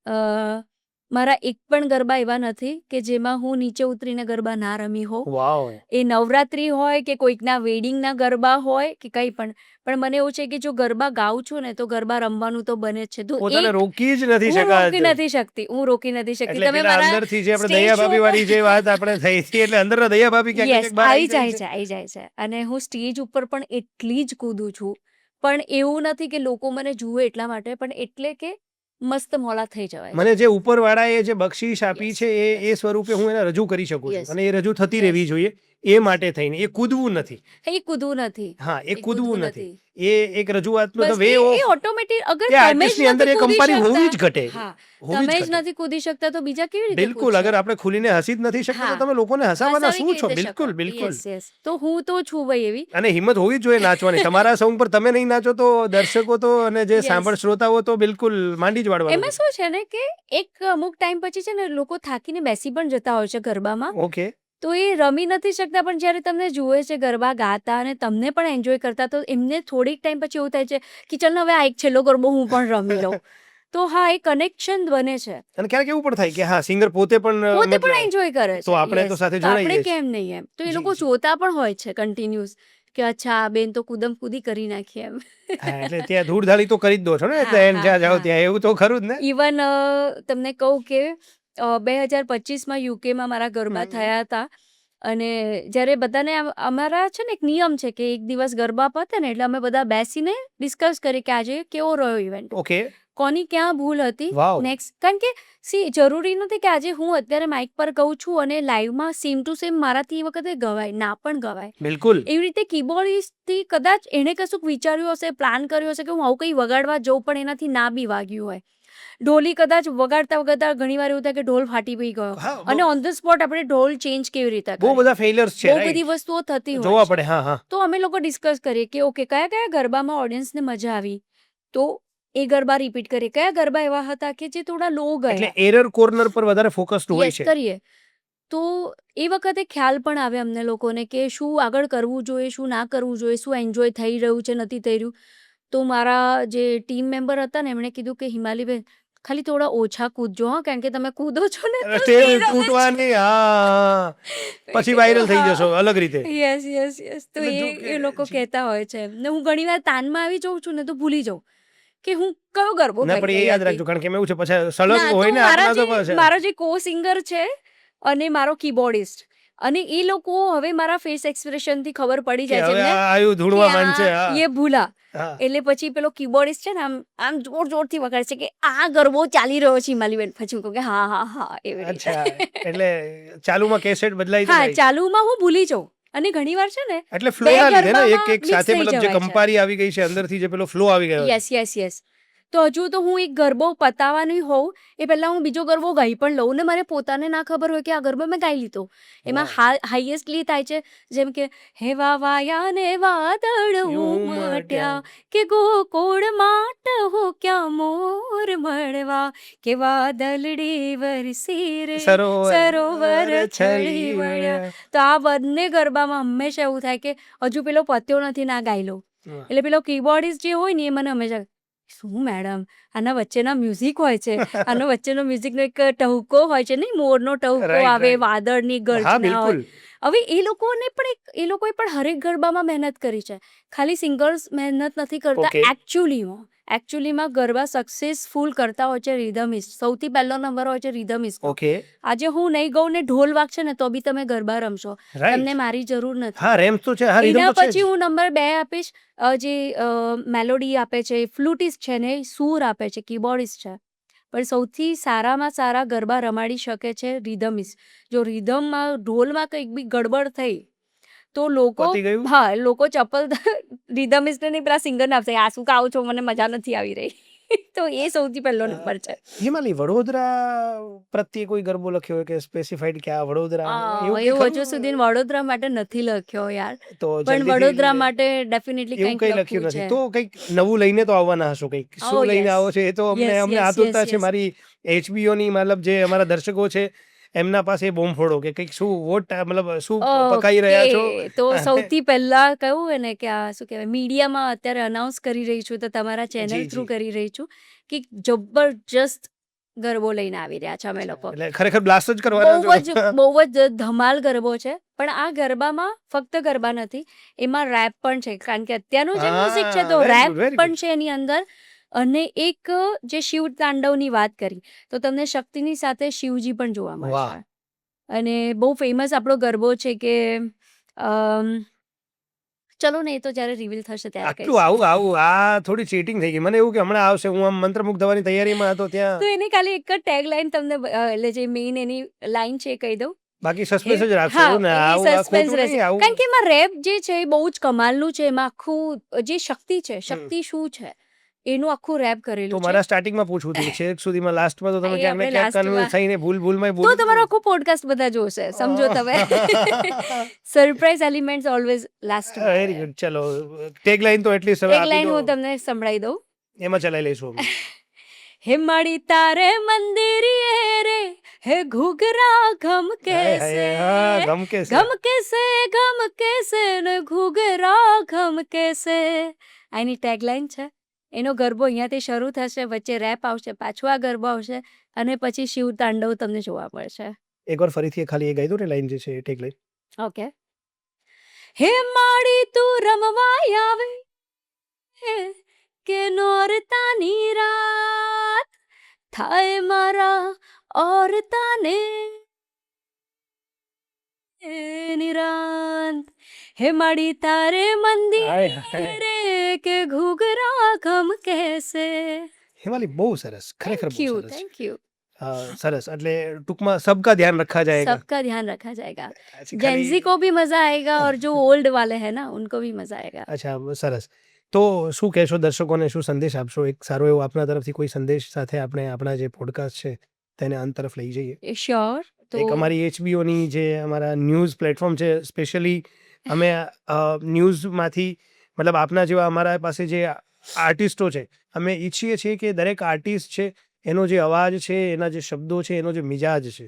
અ, મારા એક પણ ગરબા એવા નથી કે જેમાં હું નીચે ઉતરીને ગરબા ના રમી હોઉં. વાવ. એ નવરાત્રી હોય કે કોઈકના વેડિંગના ગરબા હોય કે કંઈ પણ મને એવું છે કે જો ગરબા ગાઉં છું ને તો ગરબા રમવાનું તો બને જ છે. તો પોતાને એક રોકી જ નથી હું રોકી શકાતું. નથી શકતી, હું રોકી નથી શકતી. એટલે તમે પેલા મારા અંદરથી જે આપણે stage દયા show ભાભી વાળી જે વાત આપણે થઈ હતી, એટલે અંદરના દયા ભાભી ક્યાંક ને યસ ક્યાંક બહાર આવી જાય છે. અને હું સ્ટેજ ઉપર પણ એટલી જ કૂદું છું, પણ એવું નથી કે લોકો મને જુએ એટલા માટે, પણ એટલે કે મસ્ત મોડા થઈ જવાય. મને જે ઉપરવાળાએ જે બક્ષિસ આપી Yes, છે એ yes. સ્વરૂપે હું એને રજૂ કરી શકું છું Yes. અને એ રજૂ થતી Yes. રહેવી જોઈએ. એ માટે થઈને એ કૂદવું નથી. એ કૂદવું નથી. હા, એ એ કૂદવું કૂદવું નથી. નથી. એ એક રજૂઆતનો ધ બસ વે એ ઓફ ઓટોમેટિક અગર એ તમે આર્ટિસ્ટની જ અંદર એ નથી કૂદી કંપારી હોવી જ શકતા, ઘટે. હા, હોવી તમે જ જ ઘટે. નથી કૂદી શકતા તો બીજા કેવી રીતે બિલકુલ. કૂદશે? અગર આપણે ખુલીને હસી જ નથી શકતા તો હા. તમે લોકોને હસાવવાના હસાવી શું કેવી છો? રીતે બિલકુલ, શકો? બિલકુલ. Yes. તો હું તો છું ભાઈ એવી. અને હિંમત હોવી જ જોઈએ નાચવાની. તમારા સોંગ પર તમે નહીં નાચો તો દર્શકો તો અને જે Yes. સાંભળ શ્રોતાઓ તો બિલકુલ માંડી જ વાળવાના એમાં છે. શું છે ને કે એક અમુક ટાઈમ પછી છે ને લોકો થાકીને બેસી પણ જતા હોય છે ગરબામાં. ઓકે. તો એ રમી નથી શકતા, પણ જ્યારે તમને જુએ છે ગરબા ગાતા અને તમને પણ એન્જોય કરતા તો એમને થોડીક ટાઈમ પછી એવું થાય છે કે ચાલ ને હવે આ એક છેલ્લો ગરબો હું પણ રમી લઉં. તો હા, એ કનેક્શન બને છે. અને ક્યારેક એવું પણ થાય કે હા, સિંગર પોતે પણ પોતે મતલબ પણ એન્જોય કરે છે. તો આપણે તો Yes. સાથે તો જોડાઈ આપણે જઈએ છીએ. કેમ નહીં એમ. તો એ જી, લોકો જી. જોતા પણ હોય છે કન્ટિન્યુઅસ કે અચ્છા આ બેન તો કૂદમ કૂદી કરી નાખી એમ. હા, એટલે ત્યાં ધૂળધાળી તો કરી જ દો છો ને, એટલે હા, એન્ડ હા, જ્યાં જાઓ હા. ત્યાં એવું તો ખરું જ ને. ઇવન તમને કહું કે 2025માં યુકેમાં મારા ગરબા હમ. થયા હતા. અને જ્યારે બધાને અમારા છે ને એક નિયમ છે કે એક દિવસ ગરબા પતે ને એટલે અમે બધા બેસીને ડિસ્કસ કરીએ કે આજે કેવો રહ્યો ઇવેન્ટ, ઓકે, કોની ક્યાં ભૂલ હતી વાવ, નેક્સ્ટ. કારણ કે જરૂરી નથી કે આજે હું અત્યારે માઇક પર કહું છું અને લાઈવમાં સેમ ટુ સેમ મારાથી એ વખતે ગવાય, ના પણ ગવાય. બિલકુલ, એવી રીતે કીબોર્ડિસ્ટથી કદાચ એણે કશુંક વિચાર્યું હશે, પ્લાન કર્યો હશે કે હું આવું કંઈ વગાડવા જઉં પણ એનાથી ના બી વાગ્યું હોય. ઢોલી કદાચ વગાડતા વગાડતા ઘણીવાર એવું થાય કે ઢોલ ફાટી બી ગયો હા, અને ઓન ધ સ્પોટ આપણે ઢોલ ચેન્જ કેવી રીતે બહુ કરીએ, બધા ફેલિયર્સ છે, બહુ રાઈટ, બધી વસ્તુઓ થતી હોય જોવા છે. પડે, હા, હા, તો અમે લોકો ડિસ્કસ કરીએ કે ઓકે કયા કયા ગરબામાં ઓડિયન્સને મજા આવી, તો એ ગરબા રિપીટ કરીએ. કયા ગરબા એવા હતા કે જે થોડા લો એટલે ગયા, એરર કોર્નર પર વધારે ફોકસ્ડ હોય યસ છે. કરીએ. તો એ વખતે ખ્યાલ પણ આવે અમને લોકોને કે શું આગળ કરવું જોઈએ, શું ના કરવું જોઈએ, શું એન્જોય થઈ રહ્યું છે, નથી થઈ રહ્યું. તો મારા જે ટીમ મેમ્બર હતા ને એમણે કીધું કે હિમાલીબેન ખાલી થોડા ઓછા કૂદજો, હા, કારણ કે તમે કૂદો છો ને તો સ્ટેજ સ્ટેજ અમે તૂટવાની, હા, પછી વાયરલ થઈ જશો અલગ રીતે. Yes yes yes. તો એટલે જો એ લોકો કહેતા હોય છે ને હું ઘણીવાર તાનમાં આવી જાઉં છું ને તો ભૂલી જાઉં કે હું કયો ગરબો ના ગાઈ પણ એ રહી યાદ હતી. રાખજો, કારણ કે એમાં એવું છે પછી સળંગ ના, તો હોય ને આપણા તો પાછા. મારો જે કો સિંગર છે અને મારો કીબોર્ડિસ્ટ અને એ લોકો હવે મારા ફેસ એક્સપ્રેશનથી ખબર પડી કે જાય છે હવે એમને આયુ કે ધૂણવા માંડશે, આ હા, યે ભૂલા. હા, એટલે પછી પેલો કીબોર્ડિસ્ટ છે ને આમ જોર જોરથી વગાડે છે કે આ ગરબો ચાલી રહ્યો છે હિમાલીબેન. પછી હું કહું કે હા હા હા એવી અચ્છા, રીતે. એટલે ચાલુમાં કેસેટ બદલાઈ તો હા, જાય. ચાલુમાં હું ભૂલી જાઉં અને ઘણીવાર છે ને એટલે ફ્લો બે ના લીધે ને એક ગરબામાં એક મિક્સ સાથે થઈ મતલબ જે જવાય છે. કંપારી આવી ગઈ છે અંદરથી, જે પેલો ફ્લો આવી ગયો છે. Yes yes yes. તો હજુ તો હું એક ગરબો પતાવવાની હોઉં એ પહેલાં હું બીજો ગરબો ગાઈ પણ લઉં ને મને પોતાને ના ખબર હોય કે આ ગરબો મેં ગાઈ લીધો. એમાં વાહ, હાઈએસ્ટલી થાય છે જેમ કે હે વાવાયા ને વાદળ યું ઉમટ્યા મટ્યા, કે ગોકુળ માટ હો ક્યાં મોર મળવા કે વાદળડી વરસી રે સરોવર છળી વળ્યા. તો આ બંને ગરબામાં હંમેશા એવું થાય કે હજુ પેલો પત્યો નથી ના ગાઈ લઉં. વાહ. એટલે પેલો કીબોર્ડિસ્ટ જે હોય ને એ મને હંમેશા શું મેડમ આના વચ્ચેના મ્યુઝિક હોય છે, આનો વચ્ચેનો મ્યુઝિકનો એક ટહુકો હોય છે નહીં, મોરનો ટહુકો રાઈટ, આવે, રાઈટ, વાદળની હા, ગર્જના હોય. બિલકુલ, હવે એ લોકોએ પણ હરેક ગરબામાં મહેનત કરી છે. ખાલી સિંગર્સ મહેનત નથી કરતા. ઓકે, એકચ્યુઅલીમાં ગરબા સક્સેસફુલ કરતા હોય છે રિધમિસ્ટ. સૌથી પહેલો નંબર હોય છે રિધમિસ્ટનો. ઓકે, આજે હું નહીં ગાઉં ને ઢોલ વાગશે ને તો બી તમે ગરબા રમશો, તમને રાઈટ, મારી જરૂર નથી. હા, રેમ્સ તો છે, હા, રિધમ એના તો છે પછી જ. હું નંબર 2 આપીશ. જે મેલોડી આપે છે, ફ્લુટિસ્ટ છે ને સૂર આપે છે, કીબોર્ડિસ્ટ છે. પણ સૌથી સારામાં સારા ગરબા રમાડી શકે છે રિધમિસ્ટ. જો રિધમમાં ઢોલમાં કંઈક બી ગડબડ થઈ તો લોકો, પતી ગયું. હા, લોકો ચપ્પલ રિધમિસ્ટને નહીં પેલા સિંગરને આપશે, આ શું ગાઓ છો, મને મજા નથી આવી રહી. તો એ સૌથી પહેલો નંબર છે. હિમાલી, વડોદરા પ્રત્યે કોઈ ગરબો લખ્યો હોય કે સ્પેસિફાઈડ કે આ વડોદરા, એવું કંઈ એવું હજુ ખરું? સુધી વડોદરા માટે નથી લખ્યો યાર, તો પણ જલ્દીથી વડોદરા માટે ડેફિનેટલી એવું કંઈક કંઈ લખવું લખ્યું નથી, છે. તો કંઈક નવું લઈને તો આવવાના હશો. કંઈક ઓ શું લઈને યસ આવો છો એ તો અમને યસ અમને યસ યસ આતુરતા છે. યસ. મારી એચબીઓની મતલબ જે અમારા દર્શકો છે એમના પાસે બોમ્બ ફોડો કે કંઈક શું મતલબ શું પકાઈ રહ્યા છો. ઓકે, તો સૌથી પહેલા કહવું હોય ને કે આ શું કહેવાય મીડિયામાં અત્યારે અનાઉન્સ કરી રહી છું, તો તમારા ચેનલ જી થ્રુ જી, કરી રહી છું કે જબરજસ્ત ગરબો લઈને આવી રહ્યા છે અમે લોકો. એટલે ખરેખર બ્લાસ્ટ જ કરવાના છો. બહુ જ ધમાલ ગરબો છે. પણ આ ગરબામાં ફક્ત ગરબા નથી, એમાં રેપ પણ છે. કારણ કે અત્યારનું જે મ્યુઝિક છે તો વેરી રેપ ગુડ, વેરી પણ ગુડ. છે એની અંદર. અને એક જે શિવ તાંડવની વાત કરી તો તમને શક્તિની સાથે શિવજી પણ જોવા વાહ, મળશે. અને બહુ ફેમસ આપણો ગરબો છે કે અમ, ચલો ને એ તો જ્યારે રિવીલ થશે ત્યારે આટલું કહીશ. આવું આવું આ થોડી ચીટિંગ થઈ ગઈ. મને એવું કે હમણાં આવશે, હું આમ મંત્રમુગ્ધ થવાની તૈયારીમાં હતો ત્યાં. તો એની ખાલી એક જ ટેગ લાઈન તમને એટલે જે મેઇન એની લાઈન છે એ કહી દઉં. બાકી સસ્પેન્સ જ રાખશો હા, એવું ને? એ આવું આ સસ્પેન્સ ખોટું રહેશે. નહીં આવું. કારણ કે એમાં રેપ જે છે એ બહુ જ કમાલનું છે. એમાં આખું જે શક્તિ છે, હમ. શક્તિ શું છે એનું આખું રેપ તો કરેલું છે. મારા સ્ટાર્ટિંગમાં પૂછવું હતું, છેક સુધીમાં લાસ્ટમાં તો તમે એ ક્યાંક ને આપણે ક્યાંક કન્વિન્સ લાસ્ટમાં થઈને ભૂલમાં તો બોલી તમારો આખો પોડકાસ્ટ બધા જોશે, સમજો તમે. સરપ્રાઈઝ એલિમેન્ટ્સ ઓલવેઝ લાસ્ટમાં વેરી આવે. ગુડ. ચલો, ટેગ લાઈન તો એટલીસ્ટ હવે એક આપી લાઈન દો, હું તમને સંભળાવી દઉં. એમાં ચલાવી લઈશું અમે. હે માડી તારે મંદિરિયે રે હે ઘૂઘરા ઘમકે હાય સે, હાય, હા, ગમકે છે. ઘમકે સે ને ઘૂઘરા ઘમકે સે. આની ટેગલાઈન છે. એનો ગરબો અહીંયાથી શરૂ થશે, વચ્ચે રેપ આવશે, પાછું આ ગરબો આવશે અને પછી શિવ તાંડવ તમને જોવા મળશે. એકવાર ફરીથી ખાલી એ ગાઈ દો ને લાઈન જે છે ટેગ લાઈન. ઓકે. હે માડી તું રમવા આવે કે નોરતાની રાત થાય મારા और ताने निरांत हे मड़ी तारे मंदिरे के घुघरा गम कैसे. હિમાલી બહુ સરસ, ખરેખર थैंक બહુ यू, સરસ. Thank you. સરસ, એટલે ટૂંકમાં સબકા ધ્યાન રખા જાયેગા. सबका ध्यान रखा जाएगा. अच्छा, जेंजी को भी मजा आएगा और जो ओल्ड वाले हैं ना उनको भी मजा आएगा. અચ્છા, સરસ. તો શું કહેશો દર્શકોને, શું સંદેશ આપશો? એક સારો એવો આપના તરફથી કોઈ સંદેશ સાથે આપણે આપણા જે પોડકાસ્ટ છે તેને અંત તરફ લઈ જઈએ. श्योर. એક तो અમારી એચબીઓની જે અમારા ન્યૂઝ પ્લેટફોર્મ છે, સ્પેશિયલી અમે ન્યૂઝમાંથી મતલબ આપના જેવા અમારા પાસે જે આર્ટિસ્ટો છે, અમે ઈચ્છીએ છીએ કે દરેક આર્ટિસ્ટ છે એનો જે અવાજ છે, એના જે શબ્દો છે, એનો જે મિજાજ છે,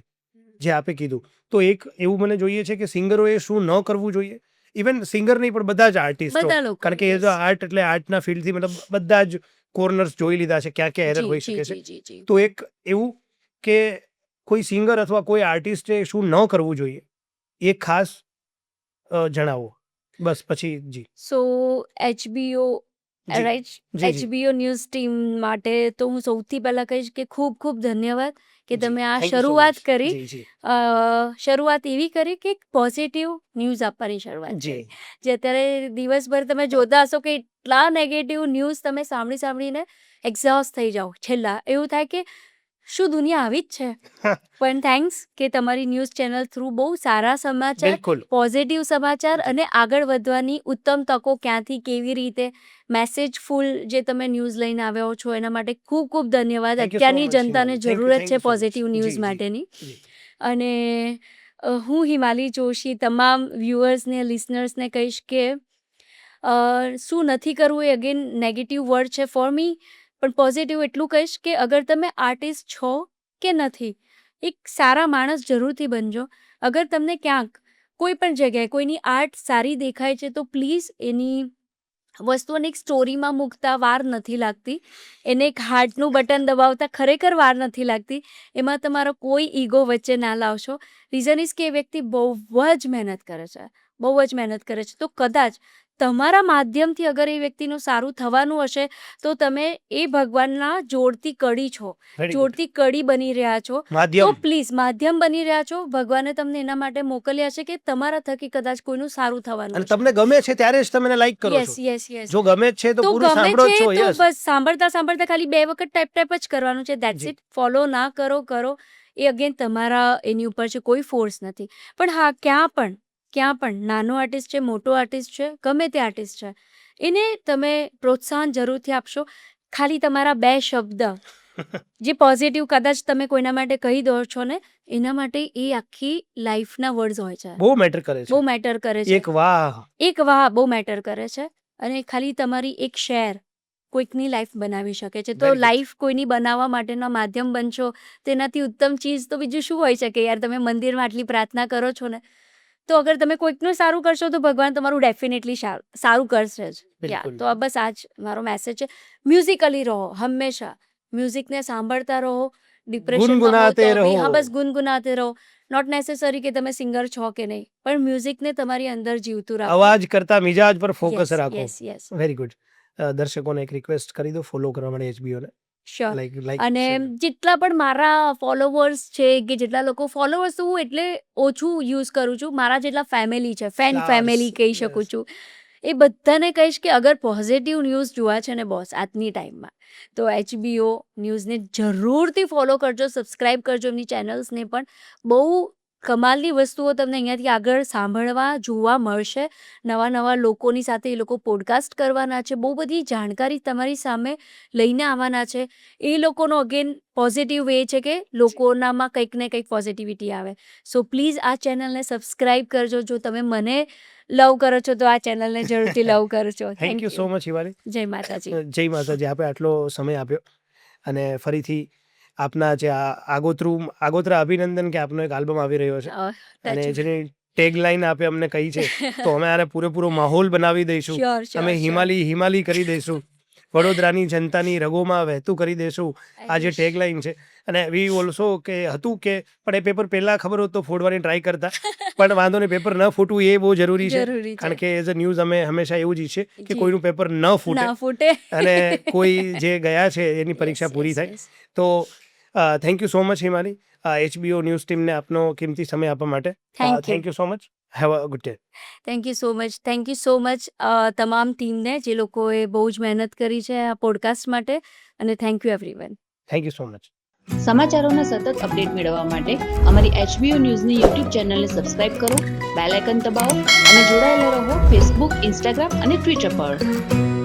જે આપે કીધું, તો એક એવું મને જોઈએ છે કે સિંગરોએ શું ન કરવું જોઈએ. ઇવન સિંગર નહીં પણ બધા જ આર્ટિસ્ટો, બધા લોકો, કારણ કે એઝ અ આર્ટ એટલે આર્ટના ફિલ્ડથી મતલબ બધા જ કોર્નર્સ જોઈ લીધા છે, ક્યાં ક્યાં એરર जी હોઈ जी શકે છે. जी जी जी. તો એક એવું કે કોઈ સિંગર અથવા કોઈ આર્ટિસ્ટે શું ન કરવું જોઈએ એ ખાસ જણાવો. બસ પછી જી સો HBO જી રાઈટ, જી જી HBO ન્યૂઝ ટીમ માટે તો હું સૌથી પહેલાં કહીશ કે ખૂબ ખૂબ ધન્યવાદ કે જી તમે આ થેન્ક યુ સો શરૂઆત મચ. કરી. જી જી શરૂઆત એવી કરી કે એક પોઝિટિવ ન્યૂઝ આપવાની શરૂઆત જી કરી. જે અત્યારે દિવસભર તમે જોતા હશો કે એટલા નેગેટિવ ન્યૂઝ તમે સાંભળીને એક્ઝોસ્ટ થઈ જાઓ. છેલ્લા એવું થાય કે શું દુનિયા આવી જ છે. પણ થેન્ક્સ કે તમારી ન્યૂઝ ચેનલ થ્રુ બહુ સારા સમાચાર, બિલકુલ. પોઝિટિવ સમાચાર જી અને આગળ વધવાની ઉત્તમ તકો ક્યાંથી કેવી રીતે મેસેજફુલ જે તમે ન્યૂઝ લઈને આવ્યા છો એના માટે ખૂબ ખૂબ ધન્યવાદ. થેન્ક યુ સો અત્યારની મચ જનતાને હિમાલી. જરૂરત થેન્ક છે you so much. Positive G news જી માટેની. જી અને હું હિમાલી જોશી તમામ વ્યુઅર્સને, લિસનર્સને કહીશ કે શું નથી કરવું એ અગેન નેગેટિવ વર્ડ છે ફોર મી, પણ પોઝિટિવ એટલું કહીશ કે અગર તમે આર્ટિસ્ટ છો કે નથી, એક સારા માણસ જરૂરથી બનજો. અગર તમને ક્યાંક કોઈ પણ જગ્યાએ કોઈની આર્ટ સારી દેખાય છે તો પ્લીઝ એની વસ્તુઓને એક સ્ટોરીમાં મૂકતા વાર નથી લાગતી, એને એક હાર્ટનું બટન દબાવતા ખરેખર વાર નથી લાગતી. એમાં તમારો કોઈ ઈગો વચ્ચે ના લાવશો. રીઝન ઇઝ કે એ વ્યક્તિ બહુ જ મહેનત કરે છે, બહુ જ મહેનત કરે છે. તો કદાચ તમારા માધ્યમથી અગર એ વ્યક્તિનું સારું થવાનું હશે તો તમે એ ભગવાનના જોડતી કડી છો, વેરી ગુડ. જોડતી કડી બની રહ્યા છો. તો માધ્યમ. પ્લીઝ માધ્યમ બની રહ્યા છો. ભગવાને તમને એના માટે મોકલ્યા છે કે તમારા થકી કદાચ કોઈનું સારું થવાનું અને હશે. તમને ગમે છે ત્યારે જ તમે લાઈક કરો યસ છો. Yes yes. જો ગમે જ છે તો તો પૂરું ગમે સાંભળો જ છે છો. તો યસ બસ સાંભળતા સાંભળતા ખાલી 2 વખત ટાઈપ જ કરવાનું છે. That's G it. ફોલો ના કરો કરો એ અગેન તમારા એની ઉપર છે, કોઈ ફોર્સ નથી. પણ હા, ક્યાં પણ નાનો આર્ટિસ્ટ છે, મોટો આર્ટિસ્ટ છે, ગમે તે આર્ટિસ્ટ છે, એને તમે પ્રોત્સાહન જરૂરથી આપશો. ખાલી તમારા 2 શબ્દ જે પોઝિટિવ કદાચ તમે કોઈના માટે કહી દો છો ને, એના માટે એ આખી લાઈફના વર્ડ્સ હોય છે, બહુ મેટર કરે બહુ છે. મેટર કરે છે. એક વાહ. એક વાહ બહુ મેટર કરે છે. અને ખાલી તમારી એક શેર કોઈકની લાઈફ બનાવી શકે છે. તો વેરી ગુડ. લાઈફ કોઈની બનાવવા માટેના માધ્યમ બનશો, તેનાથી ઉત્તમ ચીજ તો બીજું શું હોઈ શકે યાર. તમે મંદિરમાં આટલી પ્રાર્થના કરો છો ને, તો અગર તમે કોઈકનું સારું કરશો તો ભગવાન તમારું ડેફિનેટલી સારું કરશે જ. બિલકુલ. તો બસ આ જ મારો મેસેજ છે. મ્યુઝિકલી રહો હંમેશા, મ્યુઝિકને સાંભળતા રહો. ડિપ્રેશનમાં હો ગુનગુનાતે તો બી હા રહો. બસ ગુનગુનાતે રહો. નોટ નેસેસરી કે તમે સિંગર છો કે નહીં, પણ મ્યુઝિકને તમારી અંદર જીવતું રાખો. અવાજ કરતા મિજાજ પર ફોકસ યસ રાખો. Yes yes. Very good. દર્શકોને એક રિક્વેસ્ટ કરી દો ફોલો કરવા માટે એચબીઓને. શ્યોર. લાઈક અને જેટલા પણ મારા ફોલોવર્સ છે કે જેટલા લોકો ફોલોવર્સ, તો હું એટલે ઓછું યુઝ કરું છું. મારા જેટલા ફેમિલી છે, ફેમિલી કહી શકું છું, એ બધાને કહીશ કે અગર પોઝિટિવ ન્યૂઝ જોવા છે ને બોસ આજની ટાઈમમાં, તો HBO ન્યૂઝને જરૂરથી ફોલો કરજો, સબસ્ક્રાઈબ કરજો એમની ચેનલ્સને પણ. બહુ કમાલની વસ્તુઓ તમને અહીંયાથી આગળ સાંભળવા જોવા મળશે. નવા લોકોની સાથે એ લોકો પોડકાસ્ટ કરવાના છે. બહુ બધી જાણકારી તમારી સામે લઈને આવવાના છે. એ લોકોનો અગેન પોઝિટિવ વે છે કે લોકોનામાં કંઈક ને કંઈક પોઝિટિવિટી આવે. સો પ્લીઝ આ ચેનલને સબસ્ક્રાઈબ કરજો. જો તમે મને લવ કરો છો તો આ ચેનલને જરૂરથી લવ કરજો. Thank you so much Himali. જય માતાજી. જય માતાજી. આપણે આટલો સમય આપ્યો અને ફરીથી આપના જે આગોતરા અભિનંદન કે આપનો એક આલ્બમ આવી રહ્યો છે અને જેની ટેગલાઈન આપે અમને કહી છે, તો અમે આને પૂરેપૂરો માહોલ બનાવી દઈશું. શ્યોર અમે હિમાલી કરી દઈશું. વડોદરાની જનતાની રગોમાં વહેતું કરી દઈશું. આ જે ટેગલાઈન છે. અને વી ઓલ્સો કે હતું કે પણ એ પેપર પહેલા ખબર હોત તો ફોડવાની ટ્રાય કરતા, પણ વાંધો નહીં, પેપર ન ફૂટવું એ બહુ જરૂરી છે. કારણ કે એઝ અ ન્યૂઝ અમે હંમેશા એવું જ ઈચ્છીએ કે કોઈનું પેપર ન ફૂટે ના ફૂટે. અને કોઈ જે ગયા છે એની પરીક્ષા પૂરી થાય. તો thank you so much Himali, HBO news ટીમને આપનો કિંમતી સમય આપવા માટે. Thank you thank you so much. Have a good day. Thank you so much તમામ ટીમને જે લોકોએ બહુ જ મહેનત કરી છે આ પોડકાસ્ટ માટે, અને thank you everyone. Thank you so much. સમાચારોના સતત અપડેટ મેળવવા માટે અમારી HBO ન્યૂઝની યુટ્યુબ ચેનલને સબસ્ક્રાઇબ કરો, બેલ આઇકન દબાવો અને જોડાયેલા રહો ફેસબુક, ઇન્સ્ટાગ્રામ અને ટ્વિટર પર.